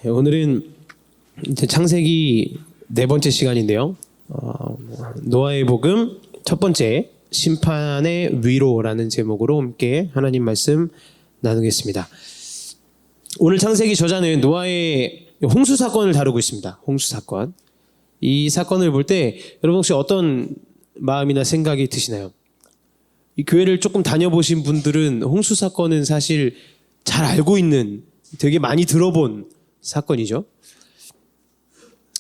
오늘은 이제 창세기 네 번째 시간인데요. 노아의 복음 첫 번째 심판의 위로라는 제목으로 함께 하나님 말씀 나누겠습니다. 오늘 창세기 저자는 노아의 홍수 사건을 다루고 있습니다. 홍수 사건. 이 사건을 볼 때 여러분 혹시 어떤 마음이나 생각이 드시나요? 이 교회를 조금 다녀보신 분들은 홍수 사건은 사실 잘 알고 있는, 되게 많이 들어본 사건이죠.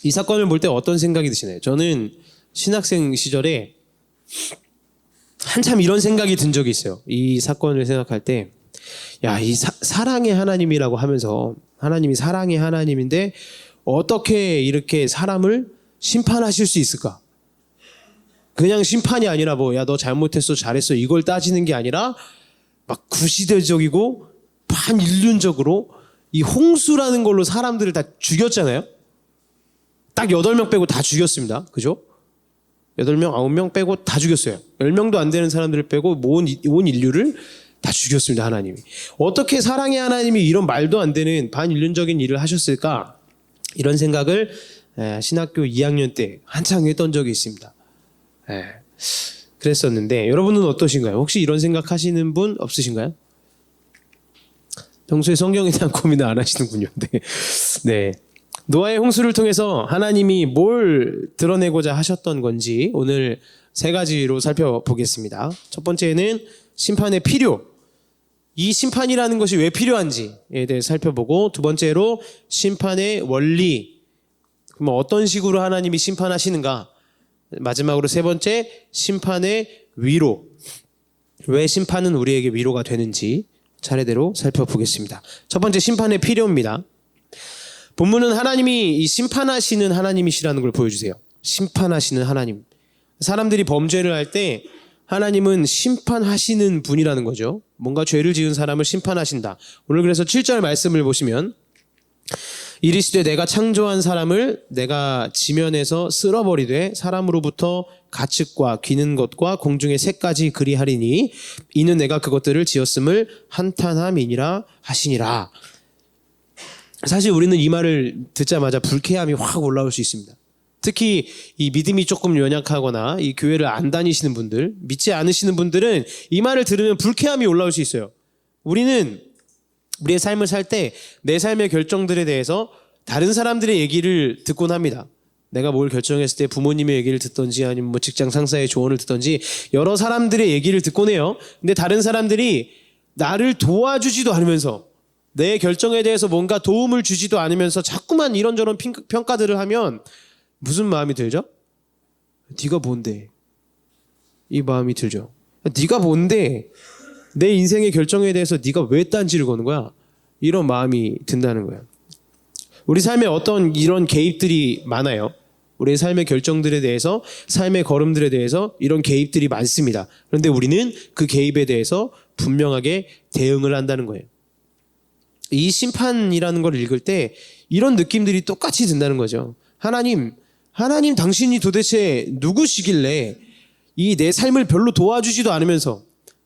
이 사건을 볼 때 어떤 생각이 드시나요? 저는 신학생 시절에 한참 이런 생각이 든 적이 있어요. 이 사건을 생각할 때, 야, 이 사랑의 하나님이라고 하면서, 하나님이 사랑의 하나님인데 어떻게 이렇게 사람을 심판하실 수 있을까? 그냥 심판이 아니라 야, 너 잘못했어, 잘했어, 이걸 따지는 게 아니라 막 구시대적이고 반인륜적으로 이 홍수라는 걸로 사람들을 다 죽였잖아요. 딱 8명 빼고 다 죽였습니다. 그죠? 8명, 9명 빼고 다 죽였어요. 10명도 안 되는 사람들을 빼고 온 인류를 다 죽였습니다. 하나님이. 어떻게 사랑의 하나님이 이런 말도 안 되는 반인륜적인 일을 하셨을까? 이런 생각을 신학교 2학년 때 한창 했던 적이 있습니다. 그랬었는데 여러분은 어떠신가요? 혹시 이런 생각하시는 분 없으신가요? 평소에 성경에 대한 고민을 안 하시는군요. 네. 노아의 홍수를 통해서 하나님이 뭘 드러내고자 하셨던 건지 오늘 3가지로 살펴보겠습니다. 첫 번째는 심판의 필요. 이 심판이라는 것이 왜 필요한지에 대해 살펴보고, 두 번째로 심판의 원리. 그럼 어떤 식으로 하나님이 심판하시는가? 마지막으로 3번째, 심판의 위로. 왜 심판은 우리에게 위로가 되는지 차례대로 살펴보겠습니다. 첫 번째, 심판의 필요입니다. 본문은 하나님이 이 심판하시는 하나님이시라는 걸 보여주세요. 심판하시는 하나님. 사람들이 범죄를 할 때 하나님은 심판하시는 분이라는 거죠. 뭔가 죄를 지은 사람을 심판하신다. 오늘 그래서 7절 말씀을 보시면, 이르시되 내가 창조한 사람을 내가 지면에서 쓸어버리되 사람으로부터 가축과 기는 것과 공중의 새까지 그리하리니 이는 내가 그것들을 지었음을 한탄함이니라 하시니라. 사실 우리는 이 말을 듣자마자 불쾌함이 확 올라올 수 있습니다. 특히 이 믿음이 조금 연약하거나 이 교회를 안 다니시는 분들, 믿지 않으시는 분들은 이 말을 들으면 불쾌함이 올라올 수 있어요. 우리는 우리의 삶을 살 때 내 삶의 결정들에 대해서 다른 사람들의 얘기를 듣곤 합니다. 내가 뭘 결정했을 때 부모님의 얘기를 듣던지 아니면 직장 상사의 조언을 듣던지 여러 사람들의 얘기를 듣곤 해요. 근데 다른 사람들이 나를 도와주지도 않으면서 내 결정에 대해서 뭔가 도움을 주지도 않으면서 자꾸만 이런저런 평가들을 하면 무슨 마음이 들죠? 네가 뭔데? 이 마음이 들죠. 네가 뭔데? 내 인생의 결정에 대해서 네가 왜 딴지를 거는 거야? 이런 마음이 든다는 거예요. 우리 삶에 어떤 이런 개입들이 많아요. 우리의 삶의 결정들에 대해서, 삶의 걸음들에 대해서 이런 개입들이 많습니다. 그런데 우리는 그 개입에 대해서 분명하게 대응을 한다는 거예요. 이 심판이라는 걸 읽을 때 이런 느낌들이 똑같이 든다는 거죠. 하나님 당신이 도대체 누구시길래 이 내 삶을 별로 도와주지도 않으면서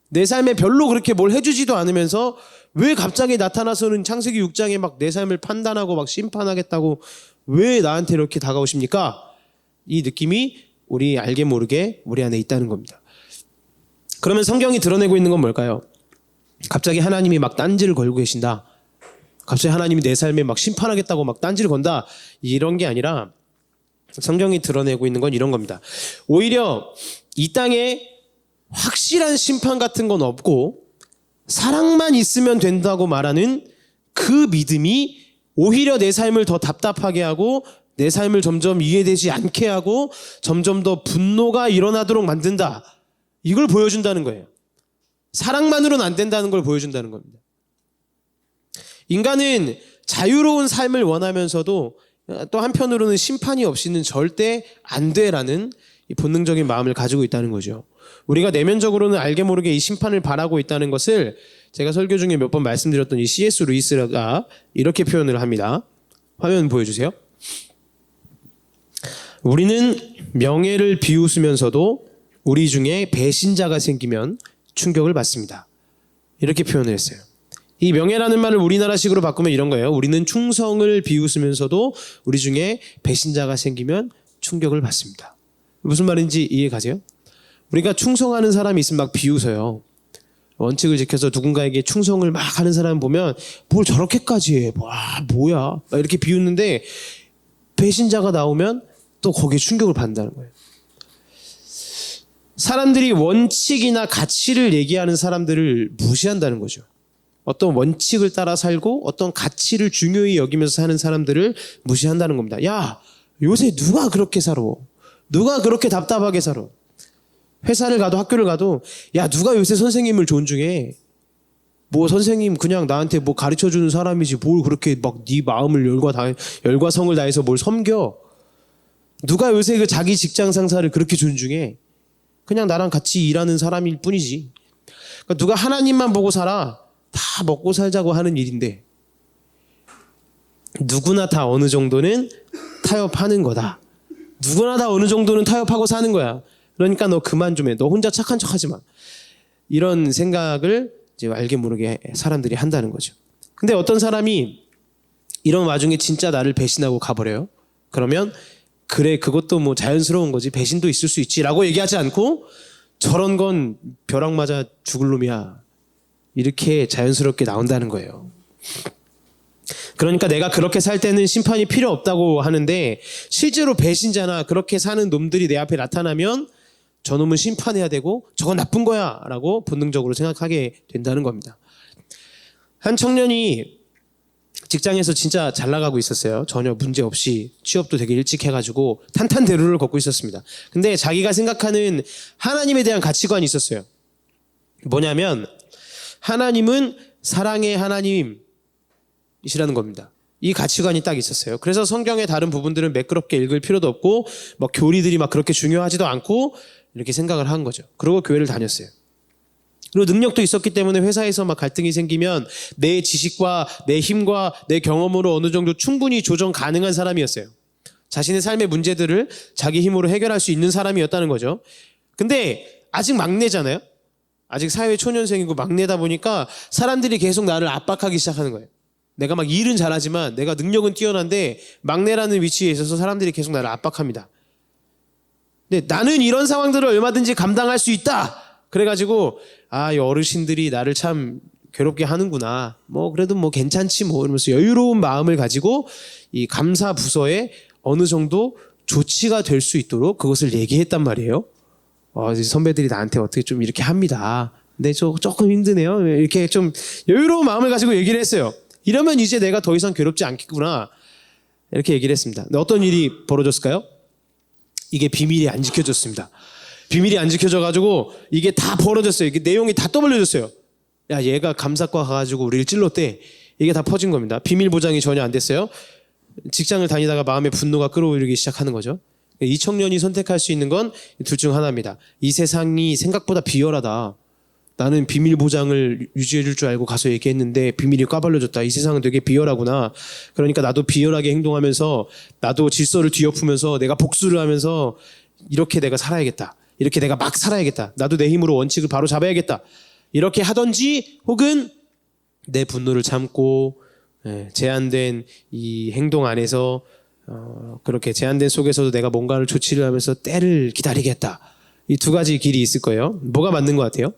내 삶에 별로 그렇게 뭘 해주지도 않으면서 왜 갑자기 나타나서는 창세기 6장에 막 내 삶을 판단하고 막 심판하겠다고 왜 나한테 이렇게 다가오십니까? 이 느낌이 우리 알게 모르게 우리 안에 있다는 겁니다. 그러면 성경이 드러내고 있는 건 뭘까요? 갑자기 하나님이 막 딴지를 걸고 계신다. 갑자기 하나님이 내 삶에 막 심판하겠다고 막 딴지를 건다. 이런 게 아니라 성경이 드러내고 있는 건 이런 겁니다. 오히려 이 땅에 확실한 심판 같은 건 없고 사랑만 있으면 된다고 말하는 그 믿음이 오히려 내 삶을 더 답답하게 하고 내 삶을 점점 이해되지 않게 하고 점점 더 분노가 일어나도록 만든다. 이걸 보여준다는 거예요. 사랑만으로는 안 된다는 걸 보여준다는 겁니다. 인간은 자유로운 삶을 원하면서도 또 한편으로는 심판이 없이는 절대 안 돼라는 본능적인 마음을 가지고 있다는 거죠. 우리가 내면적으로는 알게 모르게 이 심판을 바라고 있다는 것을 제가 설교 중에 몇 번 말씀드렸던 이 C.S. 루이스가 이렇게 표현을 합니다. 화면 보여주세요. 우리는 명예를 비웃으면서도 우리 중에 배신자가 생기면 충격을 받습니다. 이렇게 표현을 했어요. 이 명예라는 말을 우리나라식으로 바꾸면 이런 거예요. 우리는 충성을 비웃으면서도 우리 중에 배신자가 생기면 충격을 받습니다. 무슨 말인지 이해 가세요? 우리가 충성하는 사람이 있으면 막 비웃어요. 원칙을 지켜서 누군가에게 충성을 막 하는 사람 보면 뭘 저렇게까지 해. 와, 뭐야. 이렇게 비웃는데 배신자가 나오면 또 거기에 충격을 받는다는 거예요. 사람들이 원칙이나 가치를 얘기하는 사람들을 무시한다는 거죠. 어떤 원칙을 따라 살고 어떤 가치를 중요히 여기면서 사는 사람들을 무시한다는 겁니다. 야, 요새 누가 그렇게 살아? 누가 그렇게 답답하게 살아? 회사를 가도 학교를 가도 야, 누가 요새 선생님을 존중해? 뭐 선생님 그냥 나한테 뭐 가르쳐주는 사람이지 뭘 그렇게 막 네 마음을 열과 성을 다해서 뭘 섬겨? 누가 요새 그 자기 직장 상사를 그렇게 존중해? 그냥 나랑 같이 일하는 사람일 뿐이지. 그러니까 누가 하나님만 보고 살아? 다 먹고 살자고 하는 일인데 누구나 다 어느 정도는 타협하는 거다. 누구나 다 어느 정도는 타협하고 사는 거야. 그러니까 너 그만 좀 해. 너 혼자 착한 척 하지 마. 이런 생각을 이제 알게 모르게 사람들이 한다는 거죠. 근데 어떤 사람이 이런 와중에 진짜 나를 배신하고 가버려요. 그러면 그래, 그것도 뭐 자연스러운 거지. 배신도 있을 수 있지라고 얘기하지 않고 저런 건 벼락 맞아 죽을 놈이야. 이렇게 자연스럽게 나온다는 거예요. 그러니까 내가 그렇게 살 때는 심판이 필요 없다고 하는데 실제로 배신자나 그렇게 사는 놈들이 내 앞에 나타나면 저놈은 심판해야 되고 저건 나쁜 거야 라고 본능적으로 생각하게 된다는 겁니다. 한 청년이 직장에서 진짜 잘 나가고 있었어요. 전혀 문제 없이 취업도 되게 일찍 해가지고 탄탄대로를 걷고 있었습니다. 근데 자기가 생각하는 하나님에 대한 가치관이 있었어요. 뭐냐면 하나님은 사랑의 하나님이시라는 겁니다. 이 가치관이 딱 있었어요. 그래서 성경의 다른 부분들은 매끄럽게 읽을 필요도 없고 막 교리들이 막 그렇게 중요하지도 않고 이렇게 생각을 한 거죠. 그리고 교회를 다녔어요. 그리고 능력도 있었기 때문에 회사에서 막 갈등이 생기면 내 지식과 내 힘과 내 경험으로 어느 정도 충분히 조정 가능한 사람이었어요. 자신의 삶의 문제들을 자기 힘으로 해결할 수 있는 사람이었다는 거죠. 근데 아직 막내잖아요. 아직 사회 초년생이고 막내다 보니까 사람들이 계속 나를 압박하기 시작하는 거예요. 내가 막 일은 잘하지만 내가 능력은 뛰어난데 막내라는 위치에 있어서 사람들이 계속 나를 압박합니다. 근데 나는 이런 상황들을 얼마든지 감당할 수 있다. 그래가지고 이 어르신들이 나를 참 괴롭게 하는구나. 뭐 그래도 뭐 괜찮지 뭐 이러면서 여유로운 마음을 가지고 이 감사 부서에 어느 정도 조치가 될 수 있도록 그것을 얘기했단 말이에요. 선배들이 나한테 어떻게 좀 이렇게 합니다. 근데 조금 힘드네요. 이렇게 좀 여유로운 마음을 가지고 얘기를 했어요. 이러면 이제 내가 더 이상 괴롭지 않겠구나. 이렇게 얘기를 했습니다. 근데 어떤 일이 벌어졌을까요? 이게 비밀이 안 지켜졌습니다. 비밀이 안 지켜져가지고 이게 다 벌어졌어요. 이게 내용이 다 떠벌려졌어요. 야, 얘가 감사과 가가지고 우리를 찔렀대. 이게 다 퍼진 겁니다. 비밀 보장이 전혀 안 됐어요. 직장을 다니다가 마음의 분노가 끌어오르기 시작하는 거죠. 이 청년이 선택할 수 있는 건 둘 중 하나입니다. 이 세상이 생각보다 비열하다. 나는 비밀 보장을 유지해 줄 줄 알고 가서 얘기했는데 비밀이 까발려졌다. 이 세상은 되게 비열하구나. 그러니까 나도 비열하게 행동하면서 나도 질서를 뒤엎으면서 내가 복수를 하면서 이렇게 내가 살아야겠다. 이렇게 내가 막 살아야겠다. 나도 내 힘으로 원칙을 바로 잡아야겠다. 이렇게 하든지 혹은 내 분노를 참고 제한된 이 행동 안에서 그렇게 제한된 속에서도 내가 뭔가를 조치를 하면서 때를 기다리겠다. 이 두 가지 길이 있을 거예요. 뭐가 맞는 것 같아요?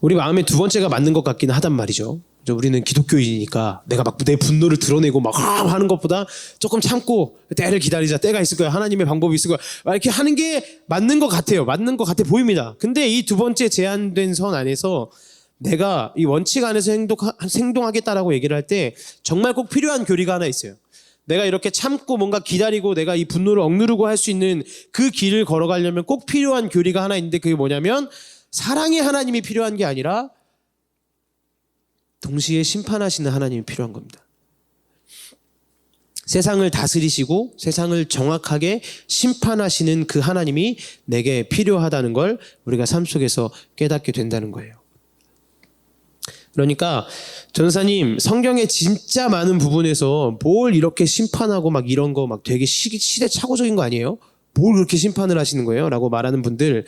우리 마음의 두 번째가 맞는 것 같기는 하단 말이죠. 우리는 기독교인이니까 내가 막 내 분노를 드러내고 막 하는 것보다 조금 참고 때를 기다리자. 때가 있을 거야. 하나님의 방법이 있을 거야. 이렇게 하는 게 맞는 것 같아요. 맞는 것 같아 보입니다. 근데 이 두 번째 제한된 선 안에서 내가 이 원칙 안에서 행동하겠다라고 얘기를 할 때 정말 꼭 필요한 교리가 하나 있어요. 내가 이렇게 참고 뭔가 기다리고 내가 이 분노를 억누르고 할 수 있는 그 길을 걸어가려면 꼭 필요한 교리가 하나 있는데 그게 뭐냐면 사랑의 하나님이 필요한 게 아니라 동시에 심판하시는 하나님이 필요한 겁니다. 세상을 다스리시고 세상을 정확하게 심판하시는 그 하나님이 내게 필요하다는 걸 우리가 삶 속에서 깨닫게 된다는 거예요. 그러니까 전사님 성경의 진짜 많은 부분에서 뭘 이렇게 심판하고 막 이런 거 막 되게 시대착오적인 거 아니에요? 뭘 그렇게 심판을 하시는 거예요? 라고 말하는 분들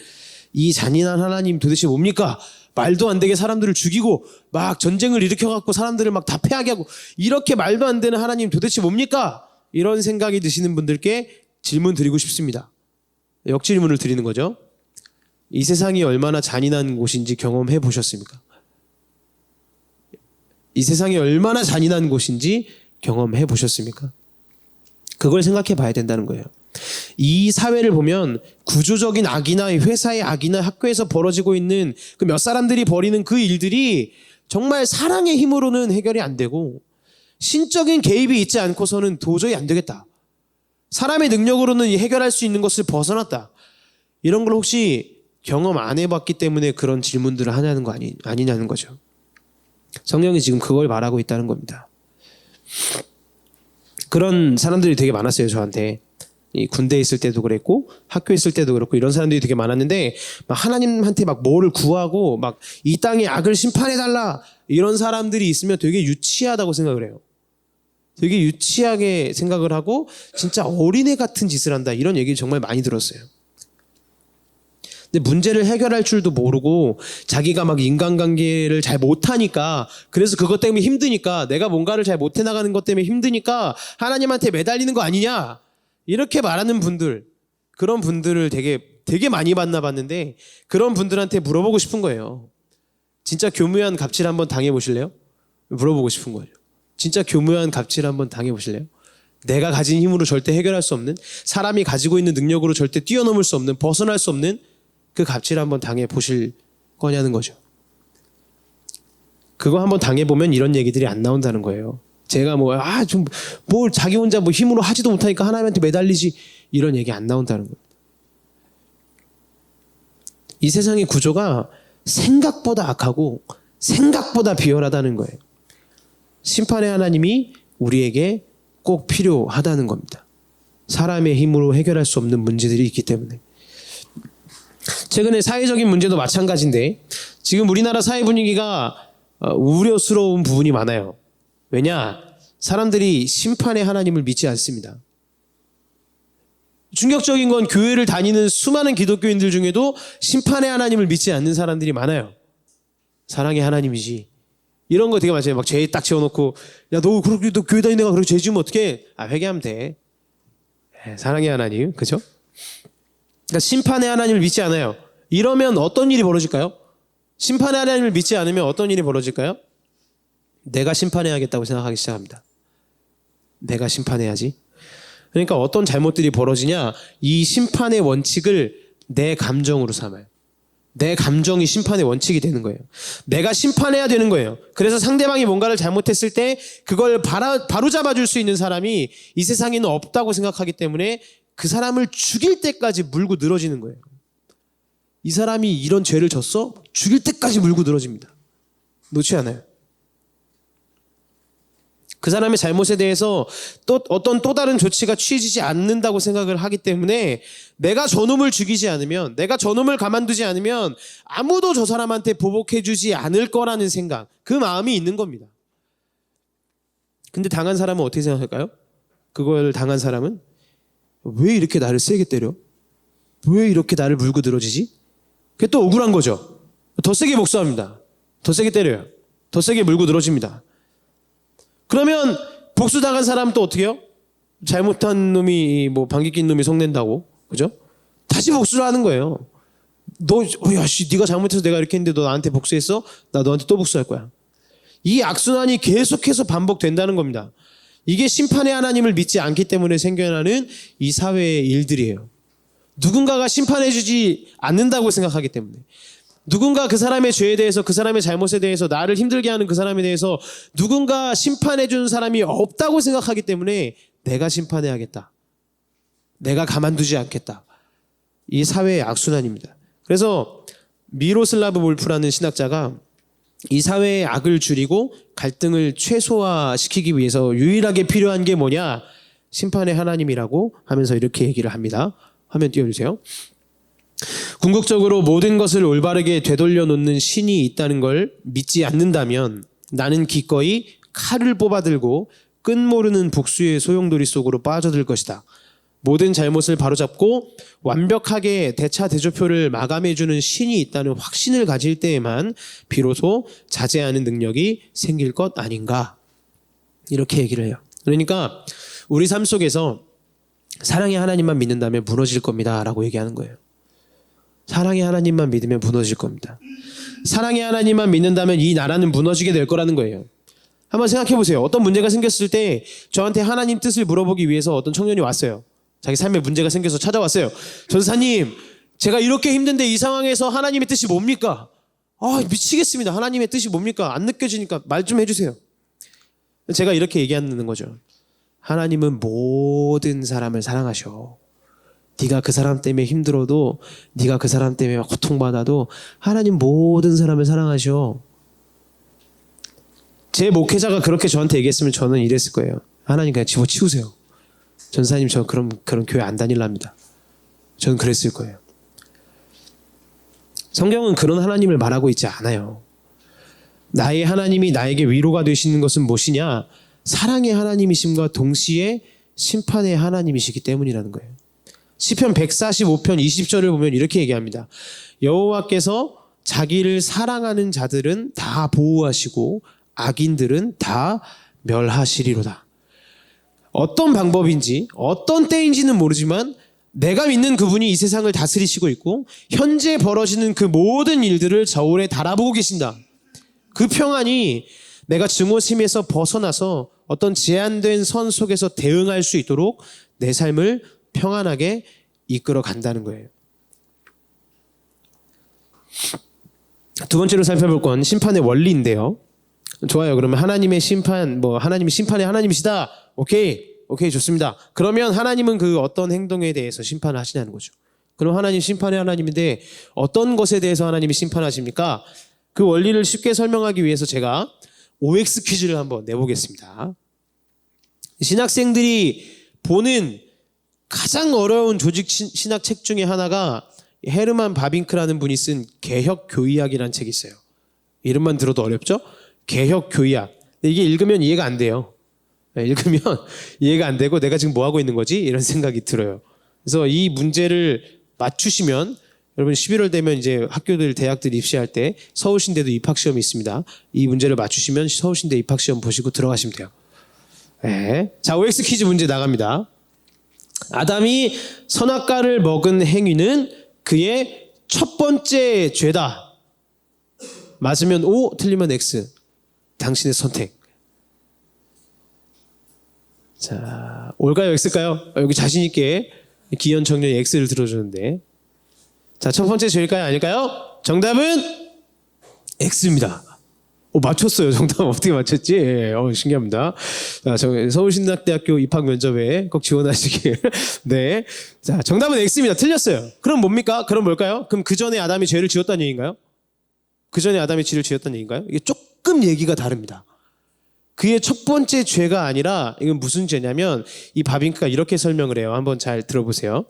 이 잔인한 하나님 도대체 뭡니까? 말도 안 되게 사람들을 죽이고 막 전쟁을 일으켜갖고 사람들을 막 다 패하게 하고 이렇게 말도 안 되는 하나님 도대체 뭡니까? 이런 생각이 드시는 분들께 질문 드리고 싶습니다. 역질문을 드리는 거죠. 이 세상이 얼마나 잔인한 곳인지 경험해 보셨습니까? 이 세상이 얼마나 잔인한 곳인지 경험해 보셨습니까? 그걸 생각해 봐야 된다는 거예요. 이 사회를 보면 구조적인 악이나 회사의 악이나 학교에서 벌어지고 있는 그 몇 사람들이 벌이는 그 일들이 정말 사랑의 힘으로는 해결이 안 되고 신적인 개입이 있지 않고서는 도저히 안 되겠다. 사람의 능력으로는 해결할 수 있는 것을 벗어났다. 이런 걸 혹시 경험 안 해봤기 때문에 그런 질문들을 하냐는 거 아니냐는 거죠. 성령이 지금 그걸 말하고 있다는 겁니다. 그런 사람들이 되게 많았어요, 저한테. 이 군대에 있을 때도 그랬고 학교에 있을 때도 그렇고 이런 사람들이 되게 많았는데 막 하나님한테 막 뭐를 구하고 막 이 땅의 악을 심판해달라 이런 사람들이 있으면 되게 유치하다고 생각을 해요. 되게 유치하게 생각을 하고 진짜 어린애 같은 짓을 한다 이런 얘기를 정말 많이 들었어요. 근데 문제를 해결할 줄도 모르고 자기가 막 인간관계를 잘 못하니까 그래서 그것 때문에 힘드니까 내가 뭔가를 잘 못해 나가는 것 때문에 힘드니까 하나님한테 매달리는 거 아니냐 이렇게 말하는 분들 그런 분들을 되게 많이 만나봤는데 그런 분들한테 물어보고 싶은 거예요. 진짜 교묘한 갑질 한번 당해보실래요? 물어보고 싶은 거예요. 진짜 교묘한 갑질 한번 당해보실래요? 내가 가진 힘으로 절대 해결할 수 없는 사람이 가지고 있는 능력으로 절대 뛰어넘을 수 없는 벗어날 수 없는 그 갑질 한번 당해보실 거냐는 거죠. 그거 한번 당해보면 이런 얘기들이 안 나온다는 거예요. 제가 뭘 자기 혼자 뭐 힘으로 하지도 못하니까 하나님한테 매달리지 이런 얘기 안 나온다는 거예요. 이 세상의 구조가 생각보다 악하고 생각보다 비열하다는 거예요. 심판의 하나님이 우리에게 꼭 필요하다는 겁니다. 사람의 힘으로 해결할 수 없는 문제들이 있기 때문에. 최근에 사회적인 문제도 마찬가지인데 지금 우리나라 사회 분위기가 우려스러운 부분이 많아요. 왜냐? 사람들이 심판의 하나님을 믿지 않습니다. 충격적인 건 교회를 다니는 수많은 기독교인들 중에도 심판의 하나님을 믿지 않는 사람들이 많아요. 사랑의 하나님이지. 이런 거 되게 많아요. 막 죄 딱 지어놓고 야 너 그렇게 너 교회 다니는 애가 그렇게 죄 지으면 어떡해? 회개하면 돼. 사랑의 하나님. 그죠? 그러니까 심판의 하나님을 믿지 않아요. 이러면 어떤 일이 벌어질까요? 심판의 하나님을 믿지 않으면 어떤 일이 벌어질까요? 내가 심판해야겠다고 생각하기 시작합니다. 내가 심판해야지. 그러니까 어떤 잘못들이 벌어지냐? 이 심판의 원칙을 내 감정으로 삼아요. 내 감정이 심판의 원칙이 되는 거예요. 내가 심판해야 되는 거예요. 그래서 상대방이 뭔가를 잘못했을 때 그걸 바로잡아줄 수 있는 사람이 이 세상에는 없다고 생각하기 때문에 그 사람을 죽일 때까지 물고 늘어지는 거예요. 이 사람이 이런 죄를 졌어? 죽일 때까지 물고 늘어집니다. 놓지 않아요. 그 사람의 잘못에 대해서 어떤 또 다른 조치가 취해지지 않는다고 생각을 하기 때문에 내가 저놈을 죽이지 않으면, 내가 저놈을 가만두지 않으면 아무도 저 사람한테 보복해주지 않을 거라는 생각, 그 마음이 있는 겁니다. 근데 당한 사람은 어떻게 생각할까요? 그걸 당한 사람은 왜 이렇게 나를 세게 때려? 왜 이렇게 나를 물고 늘어지지? 그게 또 억울한 거죠. 더 세게 복수합니다. 더 세게 때려요. 더 세게 물고 늘어집니다. 그러면 복수당한 사람은 또 어떻게 해요? 잘못한 놈이 방귀 낀 놈이 성낸다고, 그죠? 다시 복수를 하는 거예요. 네가 잘못해서 내가 이렇게 했는데 너 나한테 복수했어? 나 너한테 또 복수할 거야. 이 악순환이 계속해서 반복된다는 겁니다. 이게 심판의 하나님을 믿지 않기 때문에 생겨나는 이 사회의 일들이에요. 누군가가 심판해주지 않는다고 생각하기 때문에. 누군가 그 사람의 죄에 대해서, 그 사람의 잘못에 대해서, 나를 힘들게 하는 그 사람에 대해서 누군가 심판해주는 사람이 없다고 생각하기 때문에 내가 심판해야겠다. 내가 가만두지 않겠다. 이 사회의 악순환입니다. 그래서 미로슬라브 몰프라는 신학자가 이 사회의 악을 줄이고 갈등을 최소화시키기 위해서 유일하게 필요한 게 뭐냐? 심판의 하나님이라고 하면서 이렇게 얘기를 합니다. 화면 띄워주세요. 궁극적으로 모든 것을 올바르게 되돌려 놓는 신이 있다는 걸 믿지 않는다면 나는 기꺼이 칼을 뽑아들고 끈모르는 복수의 소용돌이 속으로 빠져들 것이다. 모든 잘못을 바로잡고 완벽하게 대차대조표를 마감해주는 신이 있다는 확신을 가질 때에만 비로소 자제하는 능력이 생길 것 아닌가, 이렇게 얘기를 해요. 그러니까 우리 삶 속에서 사랑의 하나님만 믿는다면 무너질 겁니다 라고 얘기하는 거예요. 사랑의 하나님만 믿으면 무너질 겁니다. 사랑의 하나님만 믿는다면 이 나라는 무너지게 될 거라는 거예요. 한번 생각해 보세요. 어떤 문제가 생겼을 때 저한테 하나님 뜻을 물어보기 위해서 어떤 청년이 왔어요. 자기 삶에 문제가 생겨서 찾아왔어요. 전사님, 제가 이렇게 힘든데 이 상황에서 하나님의 뜻이 뭡니까? 미치겠습니다. 하나님의 뜻이 뭡니까? 안 느껴지니까 말 좀 해주세요. 제가 이렇게 얘기하는 거죠. 하나님은 모든 사람을 사랑하셔. 네가 그 사람 때문에 힘들어도, 네가 그 사람 때문에 고통받아도 하나님 모든 사람을 사랑하셔. 제 목회자가 그렇게 저한테 얘기했으면 저는 이랬을 거예요. 하나님 그냥 집어치우세요. 전사님, 저 그런 교회 안 다닐랍니다. 저는 그랬을 거예요. 성경은 그런 하나님을 말하고 있지 않아요. 나의 하나님이 나에게 위로가 되시는 것은 무엇이냐? 사랑의 하나님이심과 동시에 심판의 하나님이시기 때문이라는 거예요. 시편 145편 20절을 보면 이렇게 얘기합니다. 여호와께서 자기를 사랑하는 자들은 다 보호하시고 악인들은 다 멸하시리로다. 어떤 방법인지 어떤 때인지는 모르지만 내가 믿는 그분이 이 세상을 다스리시고 있고 현재 벌어지는 그 모든 일들을 저울에 달아보고 계신다. 그 평안이 내가 증오심에서 벗어나서 어떤 제한된 선 속에서 대응할 수 있도록 내 삶을 평안하게 이끌어 간다는 거예요. 두 번째로 살펴볼 건 심판의 원리인데요. 좋아요. 그러면 하나님의 심판, 하나님이 심판의 하나님이시다. 오케이, 좋습니다. 그러면 하나님은 그 어떤 행동에 대해서 심판을 하시냐는 거죠. 그럼 하나님 심판의 하나님인데 어떤 것에 대해서 하나님이 심판하십니까? 그 원리를 쉽게 설명하기 위해서 제가 OX 퀴즈를 한번 내보겠습니다. 신학생들이 보는 가장 어려운 조직 신학 책 중에 하나가 헤르만 바빙크라는 분이 쓴 개혁교의학이라는 책이 있어요. 이름만 들어도 어렵죠? 개혁교의학. 이게 읽으면 이해가 안 돼요. 읽으면 이해가 안 되고 내가 지금 뭐 하고 있는 거지? 이런 생각이 들어요. 그래서 이 문제를 맞추시면 여러분 11월 되면 이제 학교들, 대학들 입시할 때 서울신대도 입학시험이 있습니다. 이 문제를 맞추시면 서울신대 입학시험 보시고 들어가시면 돼요. 네. 자, OX 퀴즈 문제 나갑니다. 아담이 선악과를 먹은 행위는 그의 첫 번째 죄다. 맞으면 O, 틀리면 X. 당신의 선택. 자, 올까요, X일까요? 여기 자신 있게 기현 청년이 X를 들어주는데. 자, 첫 번째 죄일까요, 아닐까요? 정답은 X입니다. 맞췄어요. 정답 어떻게 맞췄지? 예, 신기합니다. 자, 서울신학대학교 입학 면접에 꼭 지원하시길. 네. 자, 정답은 X입니다. 틀렸어요. 그럼 뭡니까? 그럼 뭘까요? 그럼 그 전에 아담이 죄를 지었다는 얘기인가요? 그 전에 아담이 죄를 지었다는 얘기인가요? 이게 조금 얘기가 다릅니다. 그의 첫 번째 죄가 아니라 이건 무슨 죄냐면 이 바빙크가 이렇게 설명을 해요. 한번 잘 들어보세요.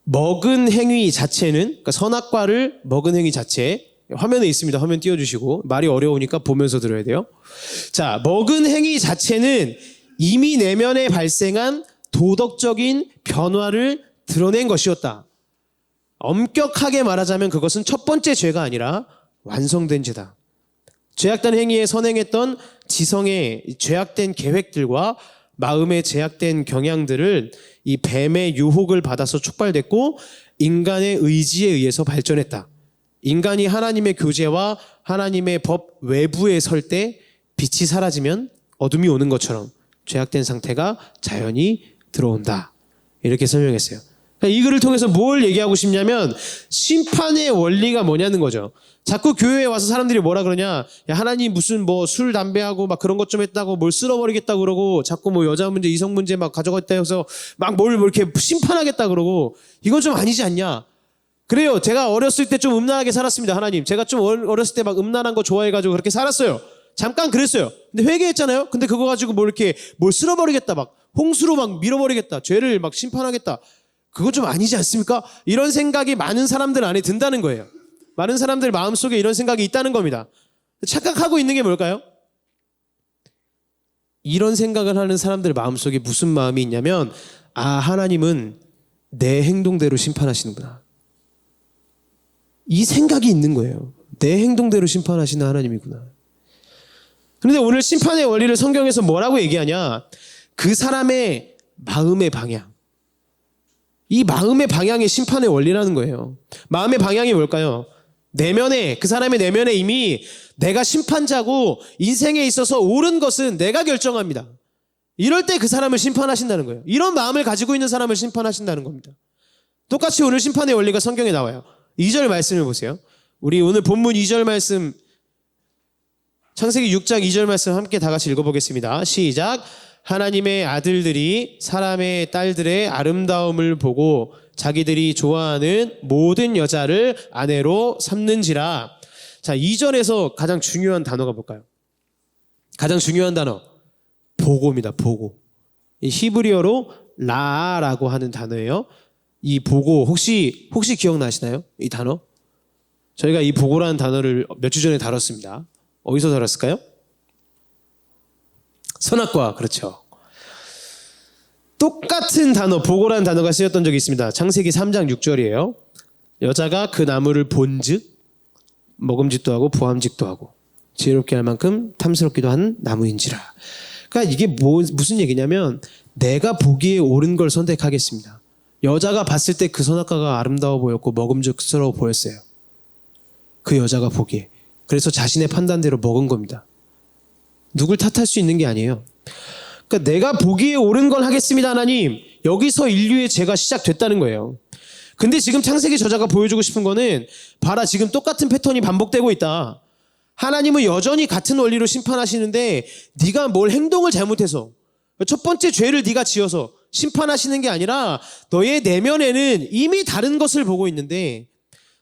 먹은 행위 자체는, 그러니까 선악과를 먹은 행위 자체, 화면에 있습니다. 화면 띄워주시고, 말이 어려우니까 보면서 들어야 돼요. 자, 먹은 행위 자체는 이미 내면에 발생한 도덕적인 변화를 드러낸 것이었다. 엄격하게 말하자면 그것은 첫 번째 죄가 아니라 완성된 죄다. 죄악된 행위에 선행했던 지성의 죄악된 계획들과 마음의 제약된 경향들을 이 뱀의 유혹을 받아서 촉발됐고 인간의 의지에 의해서 발전했다. 인간이 하나님의 교제와 하나님의 법 외부에 설 때 빛이 사라지면 어둠이 오는 것처럼 죄악된 상태가 자연히 들어온다. 이렇게 설명했어요. 이 글을 통해서 뭘 얘기하고 싶냐면 심판의 원리가 뭐냐는 거죠. 자꾸 교회에 와서 사람들이 뭐라 그러냐, 야, 하나님 무슨 술 담배하고 막 그런 것 좀 했다고 뭘 쓸어버리겠다 그러고 자꾸 여자 문제 이성 문제 막 가져갔다 해서 막 뭘 이렇게 심판하겠다 그러고 이건 좀 아니지 않냐. 그래요. 제가 어렸을 때 좀 음란하게 살았습니다. 하나님, 제가 좀 어렸을 때 막 음란한 거 좋아해가지고 그렇게 살았어요. 잠깐 그랬어요. 근데 회개했잖아요. 근데 그거 가지고 뭘 쓸어버리겠다, 막 홍수로 막 밀어버리겠다, 죄를 막 심판하겠다, 그거 좀 아니지 않습니까? 이런 생각이 많은 사람들 안에 든다는 거예요. 많은 사람들 마음속에 이런 생각이 있다는 겁니다. 착각하고 있는 게 뭘까요? 이런 생각을 하는 사람들 마음속에 무슨 마음이 있냐면, 아, 하나님은 내 행동대로 심판하시는구나. 이 생각이 있는 거예요. 내 행동대로 심판하시는 하나님이구나. 그런데 오늘 심판의 원리를 성경에서 뭐라고 얘기하냐? 그 사람의 마음의 방향. 이 마음의 방향이 심판의 원리라는 거예요. 마음의 방향이 뭘까요? 그 사람의 내면에 이미 내가 심판자고 인생에 있어서 옳은 것은 내가 결정합니다. 이럴 때 그 사람을 심판하신다는 거예요. 이런 마음을 가지고 있는 사람을 심판하신다는 겁니다. 똑같이 오늘 심판의 원리가 성경에 나와요. 2절 말씀을 보세요. 우리 오늘 본문 2절 말씀, 창세기 6장 2절 말씀 함께 다 같이 읽어보겠습니다. 시작. 하나님의 아들들이 사람의 딸들의 아름다움을 보고 자기들이 좋아하는 모든 여자를 아내로 삼는지라. 자, 2절에서 가장 중요한 단어가 뭘까요? 가장 중요한 단어, 보고입니다. 보고. 이 히브리어로 라라고 하는 단어예요. 이 보고 혹시 기억나시나요? 이 단어? 저희가 이 보고라는 단어를 몇 주 전에 다뤘습니다. 어디서 다뤘을까요? 선악과, 그렇죠. 똑같은 단어, 보고라는 단어가 쓰였던 적이 있습니다. 창세기 3장 6절이에요. 여자가 그 나무를 본즉 먹음직도 하고 부함직도 하고 지혜롭게 할 만큼 탐스럽기도 한 나무인지라. 그러니까 이게 무슨 얘기냐면, 내가 보기에 옳은 걸 선택하겠습니다. 여자가 봤을 때 그 선악과가 아름다워 보였고 먹음직스러워 보였어요. 그 여자가 보기에. 그래서 자신의 판단대로 먹은 겁니다. 누굴 탓할 수 있는 게 아니에요. 그러니까 내가 보기에 옳은 걸 하겠습니다, 하나님. 여기서 인류의 죄가 시작됐다는 거예요. 근데 지금 창세기 저자가 보여주고 싶은 거는, 봐라, 지금 똑같은 패턴이 반복되고 있다. 하나님은 여전히 같은 원리로 심판하시는데 네가 뭘 행동을 잘못해서, 첫 번째 죄를 네가 지어서 심판하시는 게 아니라 너의 내면에는 이미 다른 것을 보고 있는데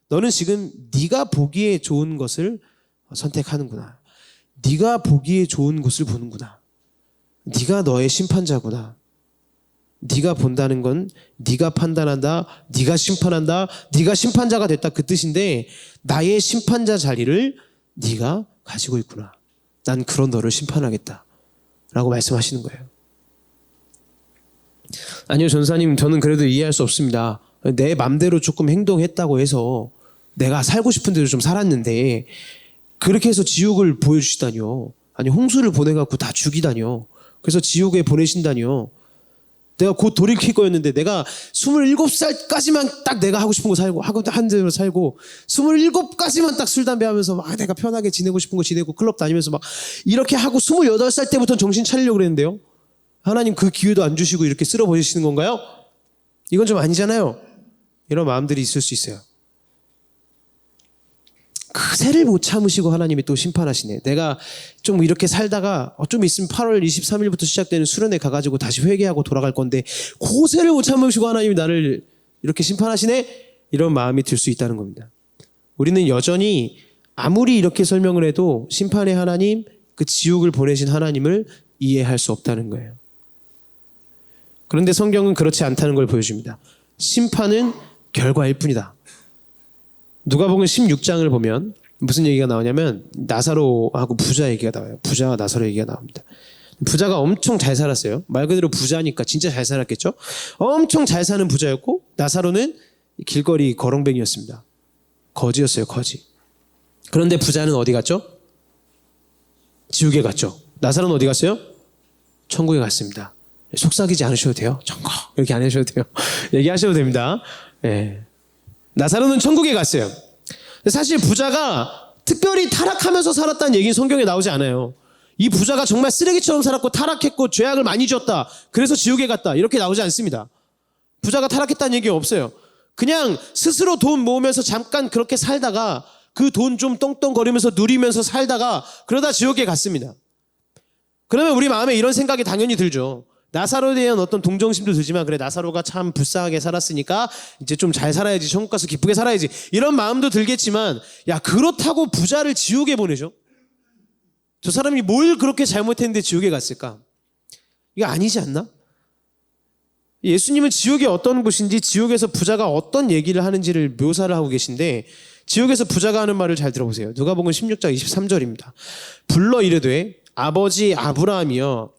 너는 지금 네가 보기에 좋은 것을 선택하는구나. 네가 보기에 좋은 것을 보는구나. 네가 너의 심판자구나. 네가 본다는 건 네가 판단한다, 네가 심판한다, 네가 심판자가 됐다, 그 뜻인데 나의 심판자 자리를 네가 가지고 있구나. 난 그런 너를 심판하겠다 라고 말씀하시는 거예요. 아니요, 전사님, 저는 그래도 이해할 수 없습니다. 내 맘대로 조금 행동했다고 해서 내가 살고 싶은 대로 좀 살았는데 그렇게 해서 지옥을 보여주시다니요. 아니, 홍수를 보내갖고 다 죽이다니요. 그래서 지옥에 보내신다니요. 내가 곧 돌이킬 거였는데 내가 27살까지만 딱 내가 하고 싶은 거 살고 하고 한 대로 살고 27까지만 딱 술 담배 하면서 막 내가 편하게 지내고 싶은 거 지내고 클럽 다니면서 막 이렇게 하고 28살 때부터 정신 차리려고 그랬는데요. 하나님 그 기회도 안 주시고 이렇게 쓸어버리시는 건가요? 이건 좀 아니잖아요. 이런 마음들이 있을 수 있어요. 그새를 못 참으시고 하나님이 또 심판하시네. 내가 좀 이렇게 살다가 좀 있으면 8월 23일부터 시작되는 수련회 가가지고 다시 회개하고 돌아갈 건데 그새를 못 참으시고 하나님이 나를 이렇게 심판하시네? 이런 마음이 들 수 있다는 겁니다. 우리는 여전히 아무리 이렇게 설명을 해도 심판의 하나님, 그 지옥을 보내신 하나님을 이해할 수 없다는 거예요. 그런데 성경은 그렇지 않다는 걸 보여줍니다. 심판은 결과일 뿐이다. 누가복음 16장을 보면 무슨 얘기가 나오냐면 나사로하고 부자 얘기가 나와요. 부자와 나사로 얘기가 나옵니다. 부자가 엄청 잘 살았어요. 말 그대로 부자니까 진짜 잘 살았겠죠. 엄청 잘 사는 부자였고 나사로는 길거리 거렁뱅이였습니다. 거지였어요. 거지. 그런데 부자는 어디 갔죠? 지옥에 갔죠. 나사로는 어디 갔어요? 천국에 갔습니다. 속삭이지 않으셔도 돼요. 천국 이렇게 안 하셔도 돼요. 얘기하셔도 됩니다. 네. 나사로는 천국에 갔어요. 사실 부자가 특별히 타락하면서 살았다는 얘기는 성경에 나오지 않아요. 이 부자가 정말 쓰레기처럼 살았고 타락했고 죄악을 많이 지었다, 그래서 지옥에 갔다, 이렇게 나오지 않습니다. 부자가 타락했다는 얘기가 없어요. 그냥 스스로 돈 모으면서 잠깐 그렇게 살다가 그 돈 좀 떵떵거리면서 누리면서 살다가 그러다 지옥에 갔습니다. 그러면 우리 마음에 이런 생각이 당연히 들죠. 나사로에 대한 어떤 동정심도 들지만, 그래, 나사로가 참 불쌍하게 살았으니까 이제 좀 잘 살아야지, 천국 가서 기쁘게 살아야지, 이런 마음도 들겠지만, 야, 그렇다고 부자를 지옥에 보내죠? 저 사람이 뭘 그렇게 잘못했는데 지옥에 갔을까? 이거 아니지 않나? 예수님은 지옥이 어떤 곳인지, 지옥에서 부자가 어떤 얘기를 하는지를 묘사를 하고 계신데, 지옥에서 부자가 하는 말을 잘 들어보세요. 누가복음 16장 23절입니다. 불러 이르되 아버지 아브라함이여,